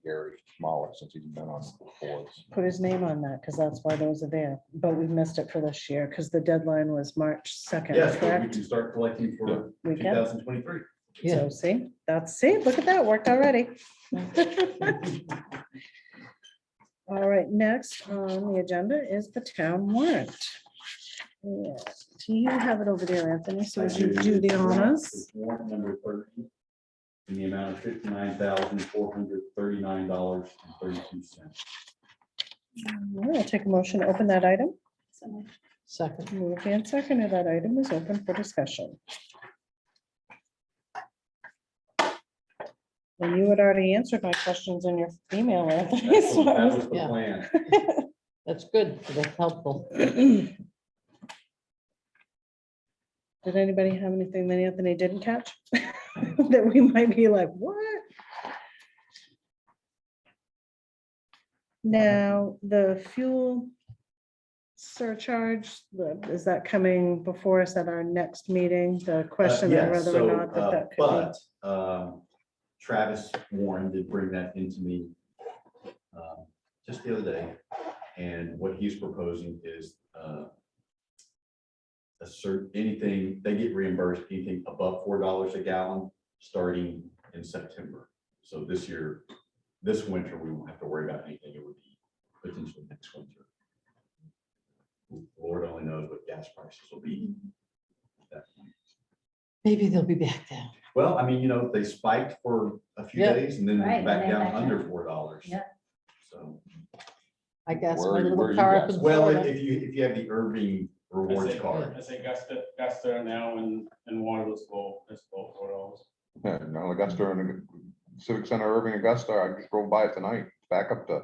Gary Smollett, since he's been on boards. Put his name on that because that's why those are there. But we missed it for this year because the deadline was March 2nd, Yes, but we correct? can start collecting for We can. 2023. Yeah. So see, look at that, worked already. All right, next on the agenda is the town warrant. Yeah, do you have it over there, Anthony? So as you do the honors. It's warrant number 30 in the amount of $59,439.32. All right, I'll take a motion to open that item. Second, Moved and seconded, that item is open for discussion. Well, you had already answered my questions in your email, Anthony. That so I was was- the Yeah. plan. that's good, that's helpful. Did anybody have anything that Anthony didn't catch? That we might be like, what? Now, the fuel surcharge, is that coming before us at our next meeting? The question of whether or not that could be. Travis Warren did bring that into me just the other day, and what he's proposing is anything, they get reimbursed anything above $4 a gallon starting in September. So this year, this winter, we won't have to worry about anything. It would be potentially next winter. Lord only knows what gas prices will be at that point. Maybe they'll be back down. Well, I mean, they spiked for a few Yeah. days and then Right, back and then down back under down. $4. Yeah. So, I guess Where my are you little car up guys? in well, Florida. if you have the Irving rewards card, I say Gusta now and Waterloo's low, it's low $4. Yeah, no, Augusta and Civic Center, Irving, Augusta, I just drove by it tonight, back up to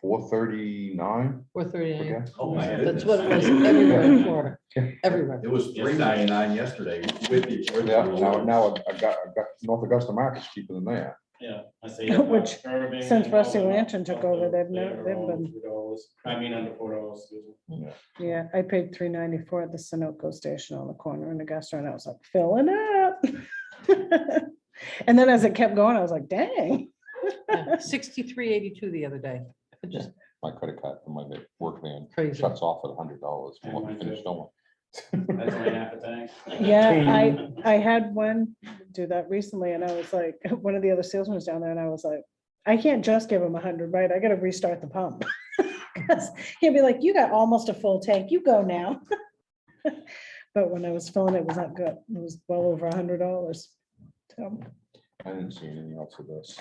439. 439. oh my That's goodness. what it was everywhere in Florida, everywhere. It was $3.99 yesterday with the. Yeah, now I got North Augusta Market's cheaper than that. Yeah, I say. Which, Irving since and Rusty all that Lantern took up over, there, they've they're been, around $3. I mean, under $4, excuse me. yeah, I paid $3.94 at the Sunoco station on the corner in Augusta, and I was like, filling up. And then as it kept going, I was like, dang. Yeah, 63.82 the other day. Just My credit card for my work van crazy. shuts off at $100 Yeah, when mine I finish too. going. That's only half a tank. Yeah, I had one do that recently, and I was like, one of the other salesmen was down there, and I was like, I can't just give him 100, right? I gotta restart the pump. 'Cause he'll be like, you got almost a full tank, you go now. But when I was filling, it was not good. It was well over $100. So, I didn't see anything else of this.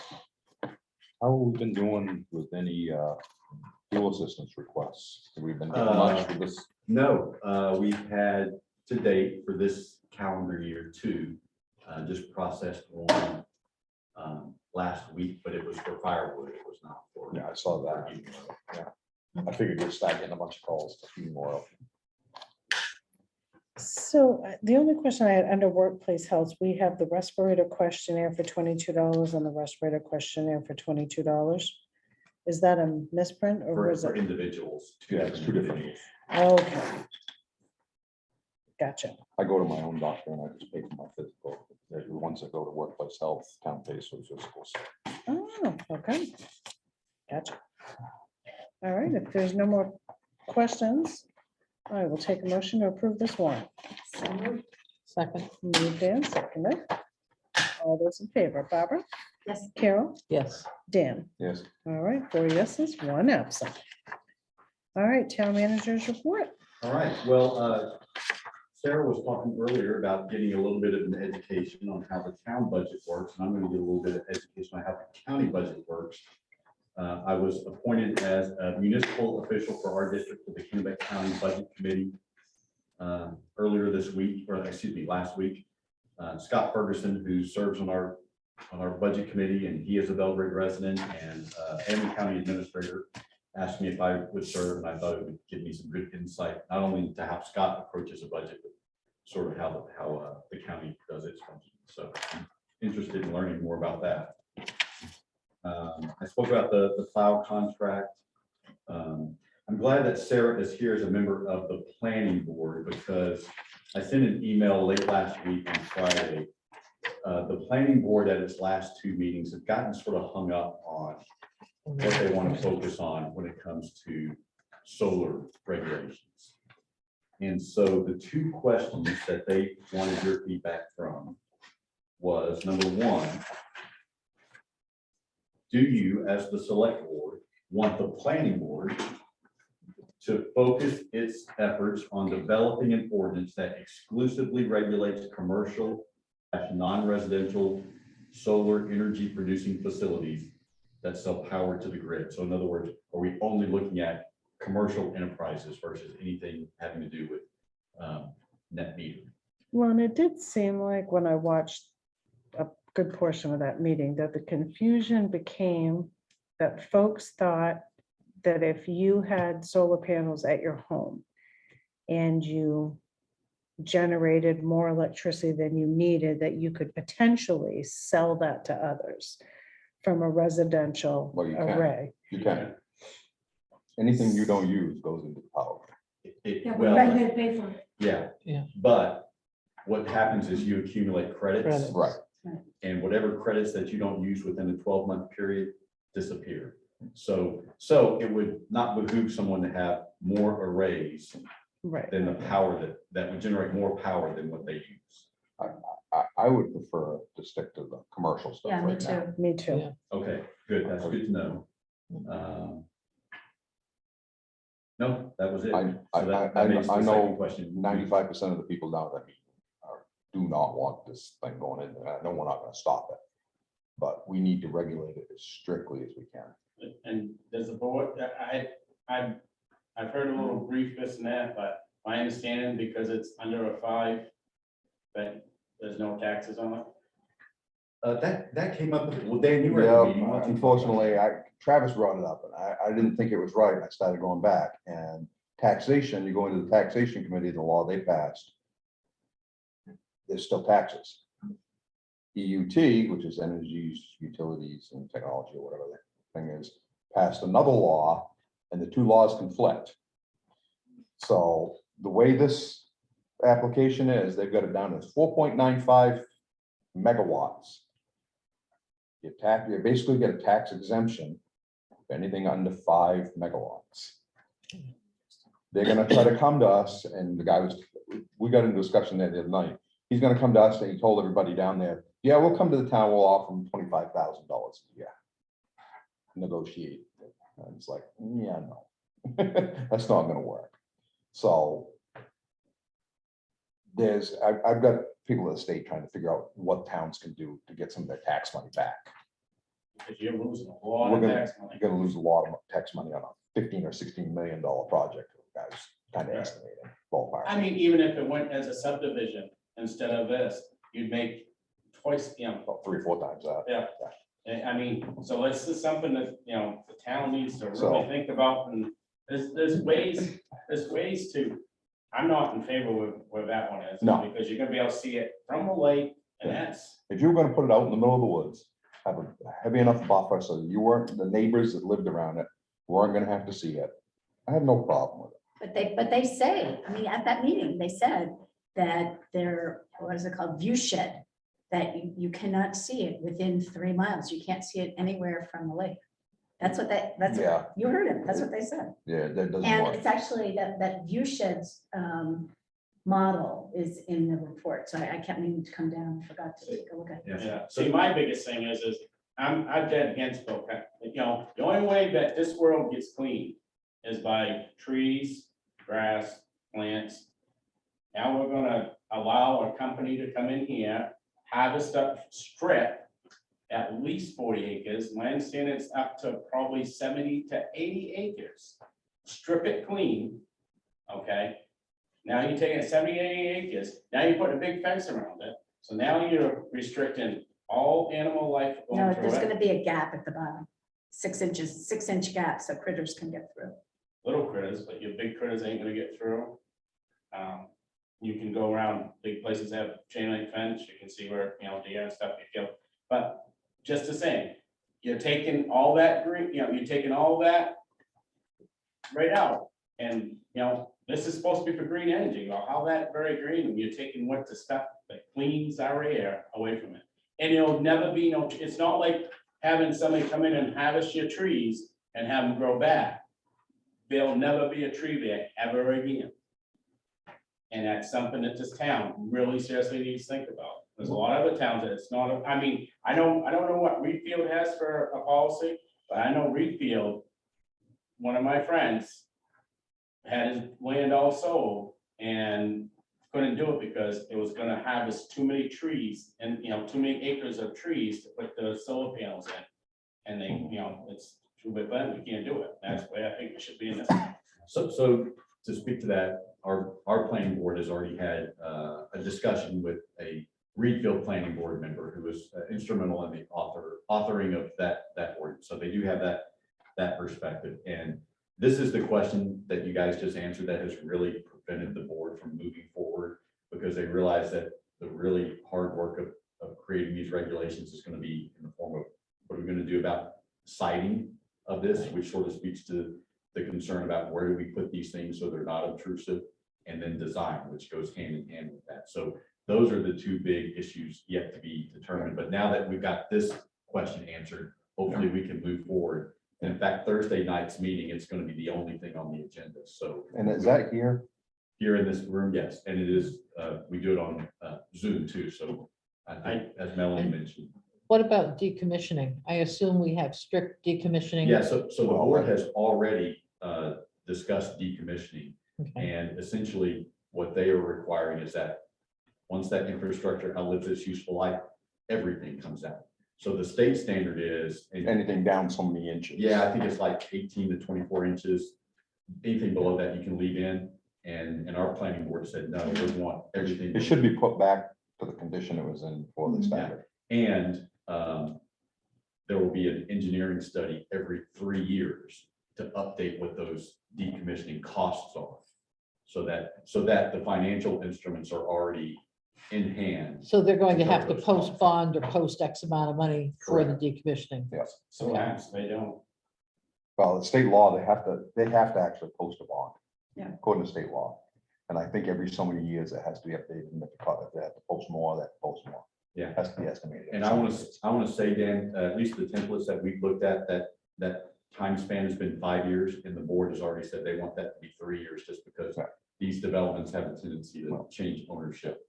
How have we been doing with any fuel assistance requests? Have we been doing much with this? No, we've had to date for this calendar year two, just processed one last week, but it was for firewood. It was not for. Yeah, I saw that. Yeah. I figured we'd start getting a bunch of calls to feed more. so the only question I had under workplace health, we have the respirator questionnaire for $22 and the respirator questionnaire for $22. Is that a misprint or For was it? individuals. Yeah, it's two different. Okay. Gotcha. I go to my own doctor and I just pay for my physical. They're the ones that go to workplace health, town pays for the physicals. Oh, okay. Gotcha. All right, if there's no more questions, I will take a motion to approve this warrant. Second, Moved and seconded. All those in favor, Barbara, Yes. Carol, yes. Dan. Yes. All right, 4 yeses, 1 absent. All right, town managers report. All right, well, Sarah was talking earlier about getting a little bit of an education on how the town budget works, and I'm going to get a little bit of education on how the county budget works. I was appointed as a municipal official for our district to the Kennebec County Budget Committee earlier this week, or excuse me, last week. Scott Ferguson, who serves on our budget committee, and he is a Belgrade resident and Hammond County Administrator, asked me if I would serve, and I thought it would give me some good insight, not only to how Scott approaches a budget, but sort of how the county does its function. So I'm interested in learning more about that. I spoke about the plow contract. I'm glad that Sarah is here as a member of the planning board, because I sent an email late last week on Friday. The planning board at its last 2 meetings have gotten sort of hung up on what they want to focus on when it comes to solar regulations. And so the 2 questions that they wanted your feedback from was, number 1, do you, as the select board, want the planning board to focus its efforts on developing an ordinance that exclusively regulates commercial and non-residential solar energy producing facilities that sell power to the grid? So in other words, are we only looking at commercial enterprises versus anything having to do with net metering? Well, and it did seem like when I watched a good portion of that meeting, that the confusion became that folks thought that if you had solar panels at your home and you generated more electricity than you needed, that you could potentially sell that to others from a residential Well, you can. array. You can. Anything you don't use goes into the power. Yeah, but Well, right, they pay for it. yeah. Yeah. But what happens is you accumulate credits. Credits. Right. And whatever credits that you don't use within a 12-month period disappear. So it would not behoove someone to have more arrays Right. than the power that would generate more power than what they use. I would prefer to stick to the commercial stuff Yeah, me right now. too. Me too. Yeah. Okay, good. That's good to know. No, that was it. So that makes the I second know question. 95% of the people down at that meeting do not want this thing going in there. I know we're not gonna stop it. But we need to regulate it as strictly as we can. And does the board, I've heard a little brief this and that, but my understanding, because it's under a 5, that there's no taxes on it. That came up, well, Dan, you were at the meeting. Why Yeah, don't you talk about unfortunately, Travis brought it up, and I didn't think it was right. I started going back, and taxation, you go into the taxation committee, the law they passed. There's still taxes. EUT, which is Energy, Utilities and Technology, or whatever the thing is, passed another law, and the two laws conflict. So the way this application is, they've got it down as 4.95 megawatts. You basically get a tax exemption for anything under 5 megawatts. They're gonna try to come to us, and we got into discussion there the other night. He's gonna come to us, and he told everybody down there, yeah, we'll come to the town, we'll offer them $25,000 a year. Negotiate. And it's like, yeah, no, that's not gonna work. So I've got people in the state trying to figure out what towns can do to get some of their tax money back. Because you're losing a lot We're of gonna, tax money. you're gonna lose a lot of tax money on a $15 or $16 million project. Guys, kind of Right. estimating ballpark. I mean, even if it went as a subdivision instead of this, you'd make twice, About 3 or 4 times that. I mean, so this is something that, the town needs to So- really think about, and there's ways to, I'm not in favor with where that one is. No. Because you're gonna be able to see it from the lake, and that's, If you were gonna put it out in the middle of the woods, have a heavy enough buffer so that you weren't, the neighbors that lived around it weren't gonna have to see it, I have no problem with it. But they say, I mean, at that meeting, they said that there, what is it called, view shed, that you cannot see it within 3 miles. You can't see it anywhere from the lake. That's what Yeah. you heard it. That's what they said. Yeah, that doesn't And work. it's actually that view sheds model is in the report. So I kept meaning to come down and forgot to take a look at it. yeah. See, my biggest thing is I'm dead against Boca. The only way that this world gets clean is by trees, grass, plants. Now we're gonna allow a company to come in here, harvest up strip at least 40 acres. My understanding it's up to probably 70 to 80 acres. Strip it clean, okay? Now you're taking 70, 80 acres, now you're putting a big fence around it. So now you're restricting all animal life No, going through there's it. gonna be a gap at the bottom, 6 inches, 6-inch gap, so critters can get through. Little critters, but your big critters ain't gonna get through. You can go around big places that have chain link fence, you can see where, deer and stuff you kill. But just the same, you're taking all that green, you're taking all that right out. And, this is supposed to be for green energy, well, how that very green, and you're taking what the stuff that cleans our air away from it. And it'll never be it's not like having somebody come in and harvest your trees and have them grow back. There'll never be a tree there ever again. And that's something that this town really seriously needs to think about. There's a lot of other towns that it's not, I don't know what Reedfield has for a policy, but I know Reedfield, one of my friends, had his land all sold and couldn't do it because it was gonna harvest too many trees and, too many acres of trees to put the solar panels in. And they, it's too bad, but we can't do it. That's the way I think it should be in this. So to speak to that, our planning board has already had a discussion with a Reedfield planning board member who was instrumental in the authoring of that ordinance. So they do have that perspective. And this is the question that you guys just answered that has really prevented the board from moving forward, because they realize that the really hard work of creating these regulations is going to be in the form of what are we going to do about citing of this, which sort of speaks to the concern about where do we put these things so they're not obtrusive, and then design, which goes hand in hand with that. So those are the two big issues yet to be determined. But now that we've got this question answered, hopefully we can move forward. And in fact, Thursday night's meeting, it's going to be the only thing on the agenda. So And is that here? here in this room, yes, and it is, we do it on Zoom too. So as Melanie mentioned. What about decommissioning? I assume we have strict decommissioning. Yeah, so the board has already discussed decommissioning. Okay. And essentially, what they are requiring is that once that infrastructure outlives its useful life, everything comes out. So the state standard is. Anything down so many inches? Yeah, I think it's like 18 to 24 inches. Anything below that you can leave in. And our planning board said, no, we want everything. It should be put back to the condition it was in before they started. And there will be an engineering study every 3 years to update what those decommissioning costs are. So that the financial instruments are already in hand. So they're going to have to Those post costs. bond or post X amount of money for the decommissioning. Yes. Sometimes they don't. Well, the state law, they have to actually post a bond. Yeah. According to state law. And I think every so many years it has to be updated. And if they have to post more, that post more. Yeah. Has to be estimated. And I want to say, Dan, at least the templates that we've looked at, that time span has been 5 years, and the board has already said they want that to be 3 years, just because Yeah. these developments have a tendency to change ownership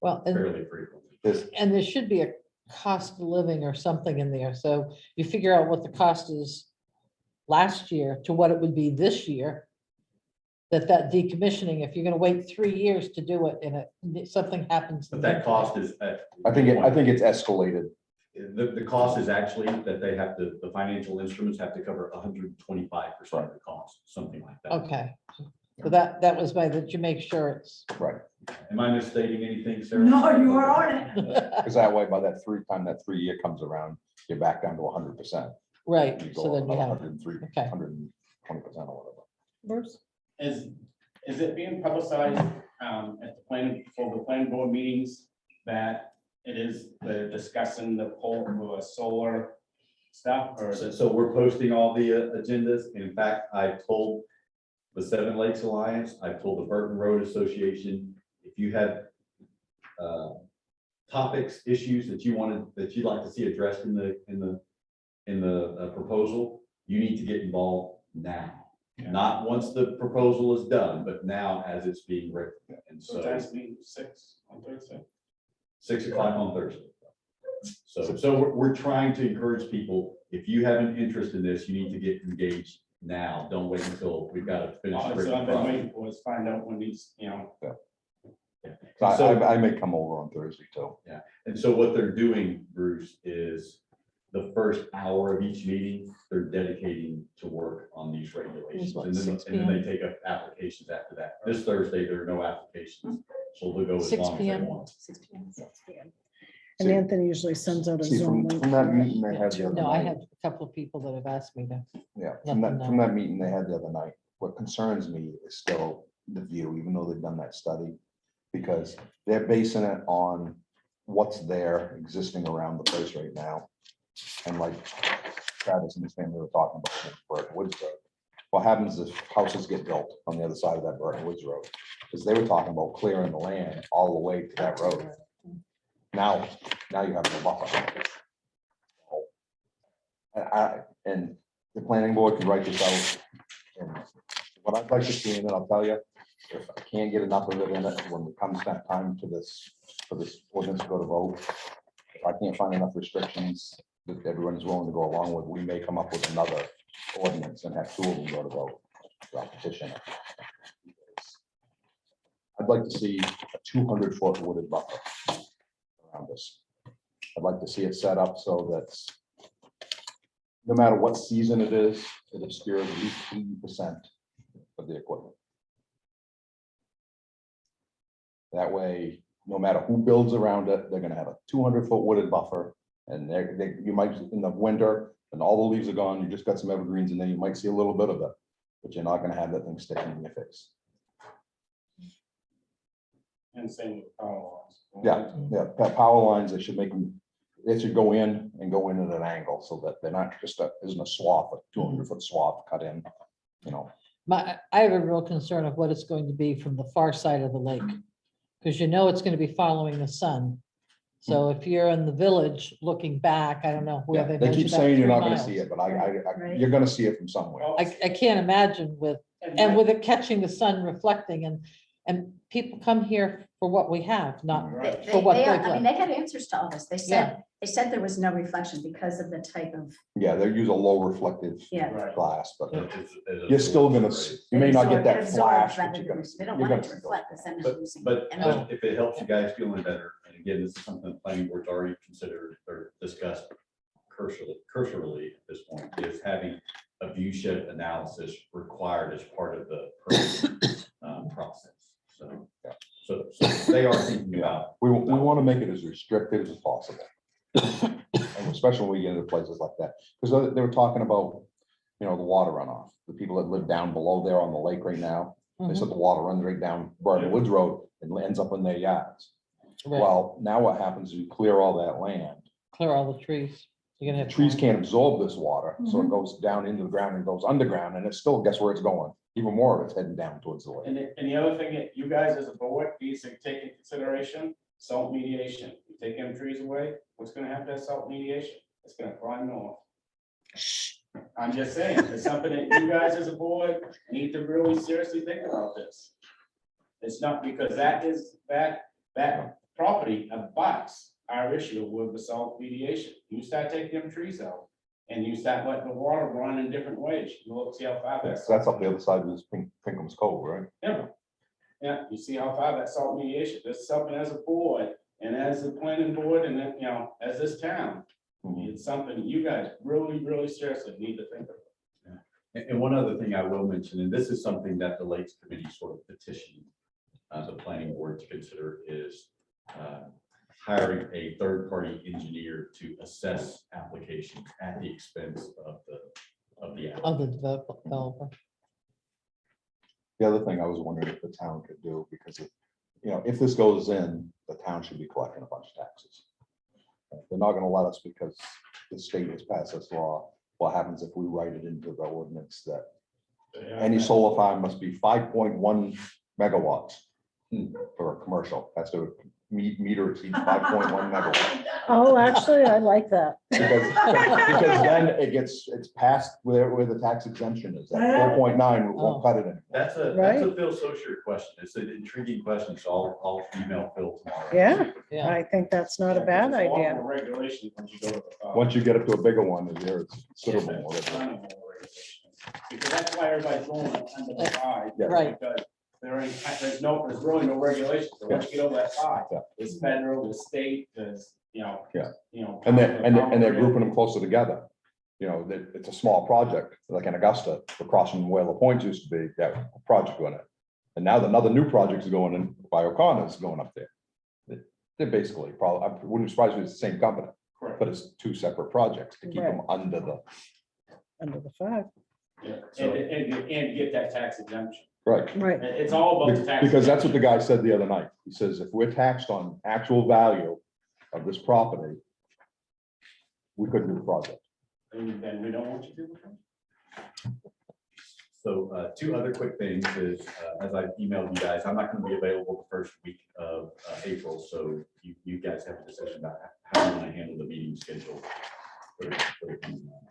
Well, and fairly frequently. And there should be a cost of living or something in there. So you figure out what the cost is last year to what it would be this year. That decommissioning, if you're gonna wait 3 years to do it and something happens. But that cost is. I think it's escalated. The cost is actually that they have to, the financial instruments have to cover 125% of the cost, something like that. Okay, so that was my, that you make sure it's. Right. Am I misstating anything, Sarah? No, you are on it. Because that way, by that that 3 year comes around, you're back down to 100%. Right, You so go then you have, 103, okay. 120% or whatever. Bruce? Is it being publicized at the planning board meetings that they're discussing the solar stuff, or is it? So we're posting all the agendas. In fact, I told the Seven Lakes Alliance, I told the Burton Road Association, if you have topics, issues that you'd like to see addressed in the proposal, you need to get involved now. Yeah. Not once the proposal is done, but now as it's being written. And So so that's meeting 6 on Thursday. 6 o'clock on Thursday. So we're trying to encourage people, if you have an interest in this, you need to get engaged now. Don't wait until we've got to finish. the So written I've been product. waiting for is find out when these, So So- I may come over on Thursday too. And so what they're doing, Bruce, is the first hour of each meeting, they're dedicating to work on these regulations. what, And then 6 and then they take up applications after that. This Thursday, there are no applications, so they'll go as 6 long as they p.m. want. 6 p.m. And Anthony usually sends out a See, Zoom from link. from that for meeting they had the other No, I night, have a couple of people that have asked me to. yeah, let from them that meeting they had the other night, what concerns me is still the view, even though they've done that study. Because they're basing it on what's there existing around the place right now. And like Travis and his family were talking about Burton Woods Road. What happens if houses get built on the other side of that Burton Woods Road? Because they were talking about clearing the land all the way to that road. Now you have no buffer. And the planning board can write this out. And what I'd like to see in it, I'll tell you, if I can't get enough of it in it, when it comes that time to this, for this ordinance to go to vote, if I can't find enough restrictions that everyone is willing to go along with, we may come up with another ordinance and have 2 of them go to vote. So I'll petition it. I'd like to see a 200-foot wooded buffer around this. I'd like to see it set up so that no matter what season it is, it obscures at least 80% of the equipment. That way, no matter who builds around it, they're gonna have a 200-foot wooded buffer. And you might, in the winter, and all the leaves are gone, you just got some evergreens, and then you might see a little bit of it, but you're not gonna have that thing sticking in your face. and same with power lines. Yeah, power lines, they should make them, they should go in at an angle so that they're not just isn't a swath, a 200-foot swath cut in. you know, I have a real concern of what it's going to be from the far side of the lake. Because you know it's going to be following the sun. So if you're in the village looking back, I don't know where yeah, they they keep measured that, saying you're 3 not gonna miles. see it, but Right. you're gonna see it from somewhere. I can't imagine with, and with it catching the sun reflecting and people come here for what we have, not Right. They, for what they they've are, I mean, left. they had answers to all this. They said there was no reflection because of the type of, Yeah, they use a low reflective yeah. Right. glass, but It's- it you're still gonna, absorbs you may not get It that absorbs flash, rather but you're than- gonna. They don't you're want it gonna to see reflect the sun. But, losing but energy. if it helps you guys feeling better, and again, this is something the planning board's already considered or discussed cursorily at this point, is having a view shed analysis required as part of the permitting, process. So, Yeah. so they are thinking about. We wanna make it as restrictive as possible. And especially when we get into places like that, because they were talking about, you know, the water runoff, the people that live down below there on the lake right now. They said the water runs right down Barton Woods Road and ends up in their yards. Right. Well, now what happens is you clear all that land. Clear all the trees. You're gonna The have. trees can't absorb this water, so it goes down into the ground and goes underground, and it's still, guess where it's going? Even more of it's heading down towards the lake. And the other thing that you guys as a board needs to take into consideration, salt mediation. You take them trees away, what's gonna happen to that salt mediation? It's gonna climb north. I'm just saying, it's something that you guys as a board need to really seriously think about this. It's not because that property abuts our issue with the salt mediation. You start taking them trees out and you start letting the water run in different ways. You look, see how far that's. That's up the other side of this Pinkham's Cove, right? Yeah, yeah, you see how far that salt mediation, this is something as a board and as the planning board and then, you know, as this town. It's something you guys really, really seriously need to think about. And one other thing I will mention, and this is something that the Lakes Committee sort of petitioned the planning board to consider, is hiring a third-party engineer to assess applications at the expense of the applicant. Of the developer. The other thing I was wondering if the town could do, because you know, if this goes in, the town should be collecting a bunch of taxes. They're not gonna let us because the state has passed this law. What happens if we write it into the ordinance that any solar farm must be 5.1 megawatts for a commercial, has to meter exceed 5.1 megawatts. Oh, actually, I like that. Because then it's passed where the tax exemption is, at 4.9, won't cut it anymore. That's a Phil Socher question. It's an intriguing question, so I'll email Phil tomorrow. Yeah. Yeah. I think that's not a bad There's lot idea. more Regulations once you go to the. Once you get up to a bigger one, it's considerable more. Because that's why everybody's going under the five. Yeah. Right. Because there's really no regulations. So once you get over that five, Yeah. it's federal, the state, there's, you know. Yeah. You know. And they're grouping them closer together. You know, it's a small project, like in Augusta, across from where La Pointe used to be, that project going in. And now another new project is going in by O'Connor's going up there. They're basically probably, I wouldn't be surprised if it's the same company, Correct. but it's two separate projects to keep them under the, Under the 5. Yeah. And get that tax exemption. right. Right. It's all about the tax. Because that's what the exemption. guy said the other night. He says, if we're taxed on actual value of this property, we couldn't do the project. And then we don't want you to do it. So two other quick things is, as I emailed you guys, I'm not going to be available the first week of April, so you guys have a decision about how you want to handle the meeting schedule. for the coming month.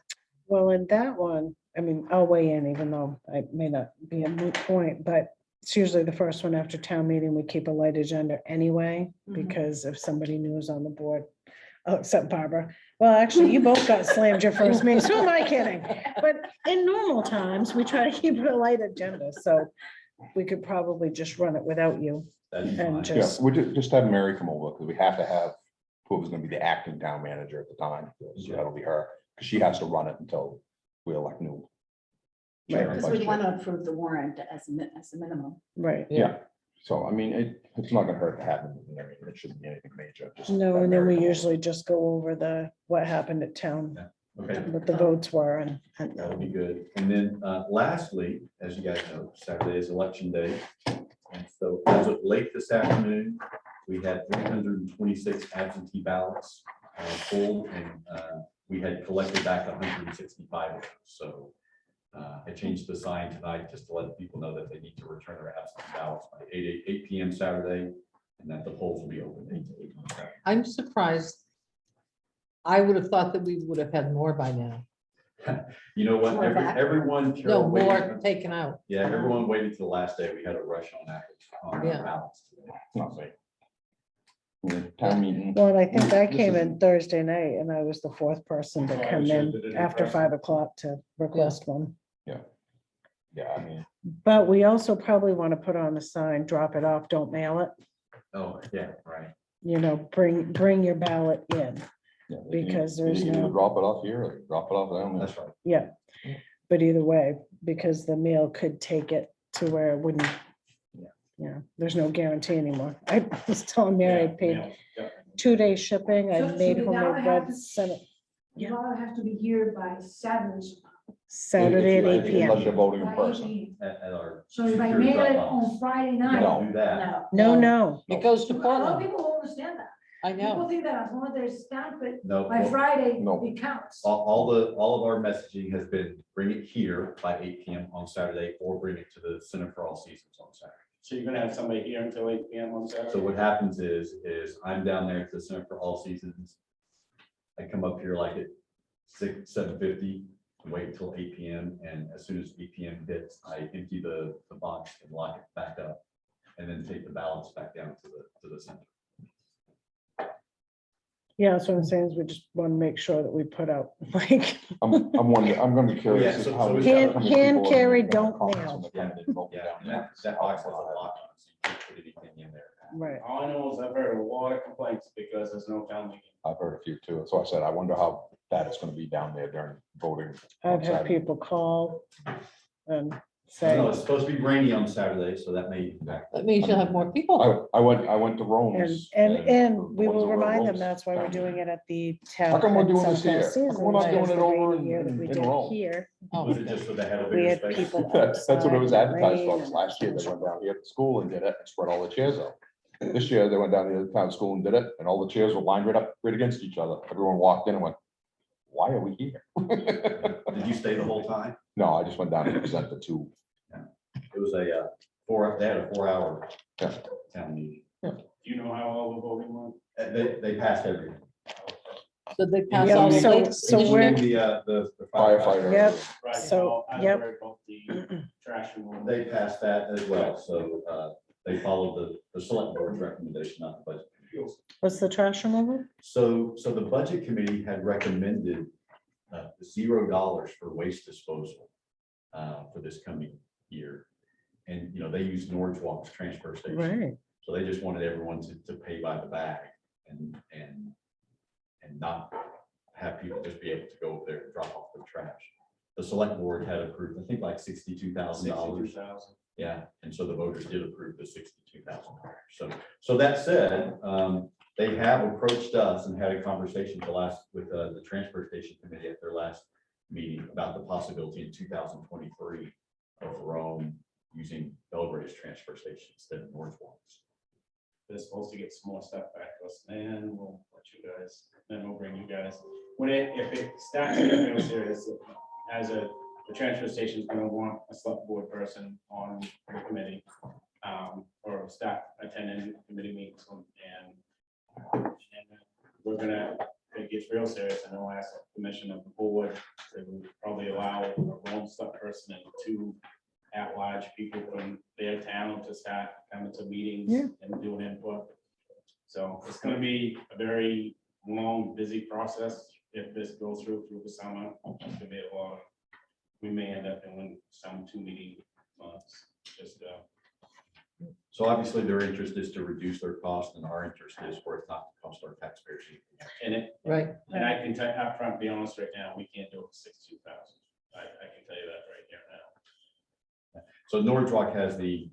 Well, in that one, I mean, I'll weigh in, even though it may not be a moot point, but it's usually the first one after town meeting. We keep a light agenda anyway, Mhm. because if somebody new is on the board, oh, except Barbara. Well, actually, you both got slammed your first meeting, so am I kidding? But in normal times, we try to keep it a light agenda, so we could probably just run it without you. That'd be And fine. just- Yeah, we just have Mary come over, because we have to have whoever's gonna be the acting town manager at the time, so that'll be her, because she has to run it until we elect new. chair and Because vice we chair. want to approve the warrant as a minimum. Right. Yeah, so I mean, it's not gonna hurt to have them, I mean, it shouldn't be anything major. just No, have and then Mary we come over. usually just go over what happened at town, Okay. what the votes were and. That would be good. And then lastly, as you guys know, Saturday is election day. And so as of late this afternoon, we had 326 absentee ballots pulled, and we had collected back 165 of those. So I changed the sign tonight just to let people know that they need to return their absentee ballots by 8 PM Saturday, and that the polls will be open 8 to 8 on Saturday. I'm surprised. I would have thought that we would have had more by now. You know what, More back? everyone. No, Carol, more waited- taken out. Yeah, everyone waited till the last day. We had a rush on that. On Yeah. ballots today. Not me. The Town meeting. Well, and I think I This came is- in Thursday night and I was the fourth person to Oh, I come should've in did it in after person. 5 o'clock to request one. Yeah, I mean, But we also probably want to put on a sign, drop it off, don't mail it. Oh, yeah, right. You know, bring your ballot in. yeah, Because you there's can either no- drop it off here or drop it off down there. That's right. Yeah. But either way, because the mail could take it to where it wouldn't. Yeah. Yeah, there's no guarantee anymore. I was telling Mary, I Yeah, paid yeah, yeah. 2 day shipping. I So made did homemade I have bread, to- sent it You all have to be here by Saturday. Saturday at If you- 8 Unless PM. you're voting in by person. 8 p.m. At our. So if I secure mail it drop-off. on Friday You night. don't do that. No, No. It goes to A lot of Portland. people don't understand that. I People know. think that as long as they stamp it No. by Friday, No. it counts. All of our messaging has been bring it here by 8 PM on Saturday or bring it to the Center for All Seasons on Saturday. So you're gonna have somebody here until 8 PM on Saturday? So what happens is I'm down there at the Center for All Seasons. I come up here like at 7:50, wait until 8 PM. And as soon as 8 PM hits, I empty the box and lock it back up. And then take the ballots back down to the center. Yeah, that's what I'm saying is we just want to make sure that we put out like, I'm wondering, I'm gonna be curious. Yeah, as so- to how so many- we got- how many Hand people are carry, gonna don't comments mail. when they come in and vote Yeah, down and there. that box has a lock on it, so you can't put anything in there. right. All I know is I've heard a lot of complaints because there's no counting. I've heard a few too. So I said, I wonder how bad it's gonna be down there during voting. on I've had Saturday. people call and No, say, it's supposed to be rainy on Saturday, so that may impact. That means you'll have more people. I went to Rome's. and we the ones will that were remind them Rome's that's why we're down there. doing it at the town. How come we're at doing this South Hill here? How come we're Seasons, not doing because it the over rainy year that in we in did Rome? here, Oh, Was it just for the head of we their had space? people. That's what it was outside in the advertised for. rain Last year, they went down here to school and did it, and spread all the chairs out. This year, they went down to the other town school and did it, and all the chairs were lined right against each other. Everyone walked in and went, why are we here? Did you stay the whole time? No, I just went down and presented the two. It was a they had a 4-hour Yeah. town meeting. Do you know how all the voting went? They passed everything. So they pass Yeah, all the so- links. so we're- Including the Firefighter. Yep. Right, So, well, I yep. heard about the trash removal. They passed that as well, so they followed the select board's recommendation, not the budget. committee. What's the trash removal? So the budget committee had recommended $0 for waste disposal for this coming year. And, you know, they use Norwalk's transfer station. Right. So they just wanted everyone to pay by the bag and not have people just be able to go over there and drop off their trash. The select board had approved, I think like $62,000. 62,000. Yeah, and so the voters did approve the $62,000. So that said, they have approached us and had a conversation with the transfer station committee at their last meeting about the possibility in 2023 of Rome using Belgrade's transfer station instead of Northwalk's. They're supposed to get some more stuff back to us, and we'll let you guys, then we'll bring you guys. If it starts to get real serious, the transfer station is gonna want a select board person on the committee, or staff attending committee meetings, and we're gonna, if it gets real serious, and I'll ask the permission of the board to probably allow a one select person and 2 at-large people from their town to start coming to meetings Yeah. and doing input. So it's gonna be a very long, busy process if this goes through the summer. It's gonna be a lot. We may end up doing some 2 meeting months, just, So obviously their interest is to reduce their cost and our interest is for it not to cost our taxpayers anything. Right. And I can tell up front, be honest right now, we can't do it for 62,000. I can tell you that right here now. So Norwalk has the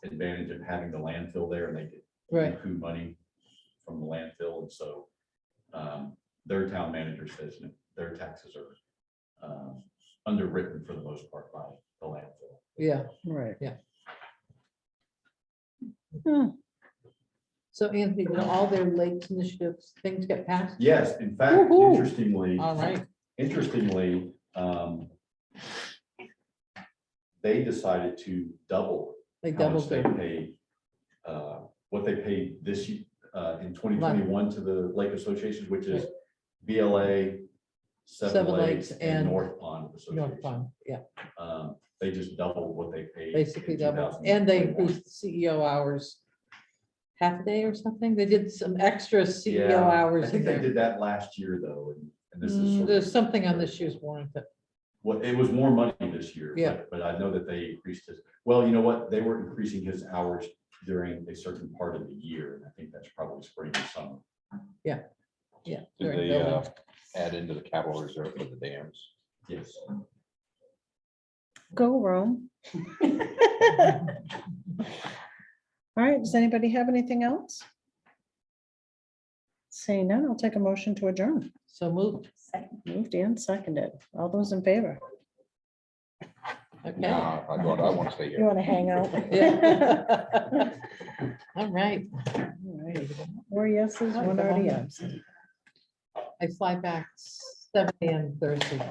advantage of having the landfill there and they get Right. recoup money from the landfill. And so their town manager says that their taxes are underwritten for the most part by the landfill. Yeah. Right. So Anthony, did all their lakes initiatives, things get passed? Yes, in fact, Woo-hoo. interestingly, All right. interestingly, they decided to double They how much doubled they their, paid, what they paid this year, in 2021 to the lake associations, which is VLA, Seven Seven Lakes, Lakes and and North Pond North Association. Pond, yeah, They just doubled what they paid. basically in doubled, and they 2021. increased CEO hours half a day or something. They did some extra CEO Yeah, hours I in think they there. did that last year though, and this is. sort There's of- something on this year's warrant that, Well, it was more money this year. Yeah. But I know that they increased his, well, you know what, they were increasing his hours during a certain part of the year, and I think that's probably spring and summer. yeah. Did during they building. add into the capital reserve for the dams? Yes. Go Rome. All right, does anybody have anything else? Saying none, I'll take a motion to adjourn. So moved. Moved and seconded. All those in favor? Okay. No, I want to stay You here. want to hang out? Yeah. All right. All right. 4 yeses, one already absent. I fly back 7 a.m. Thursday.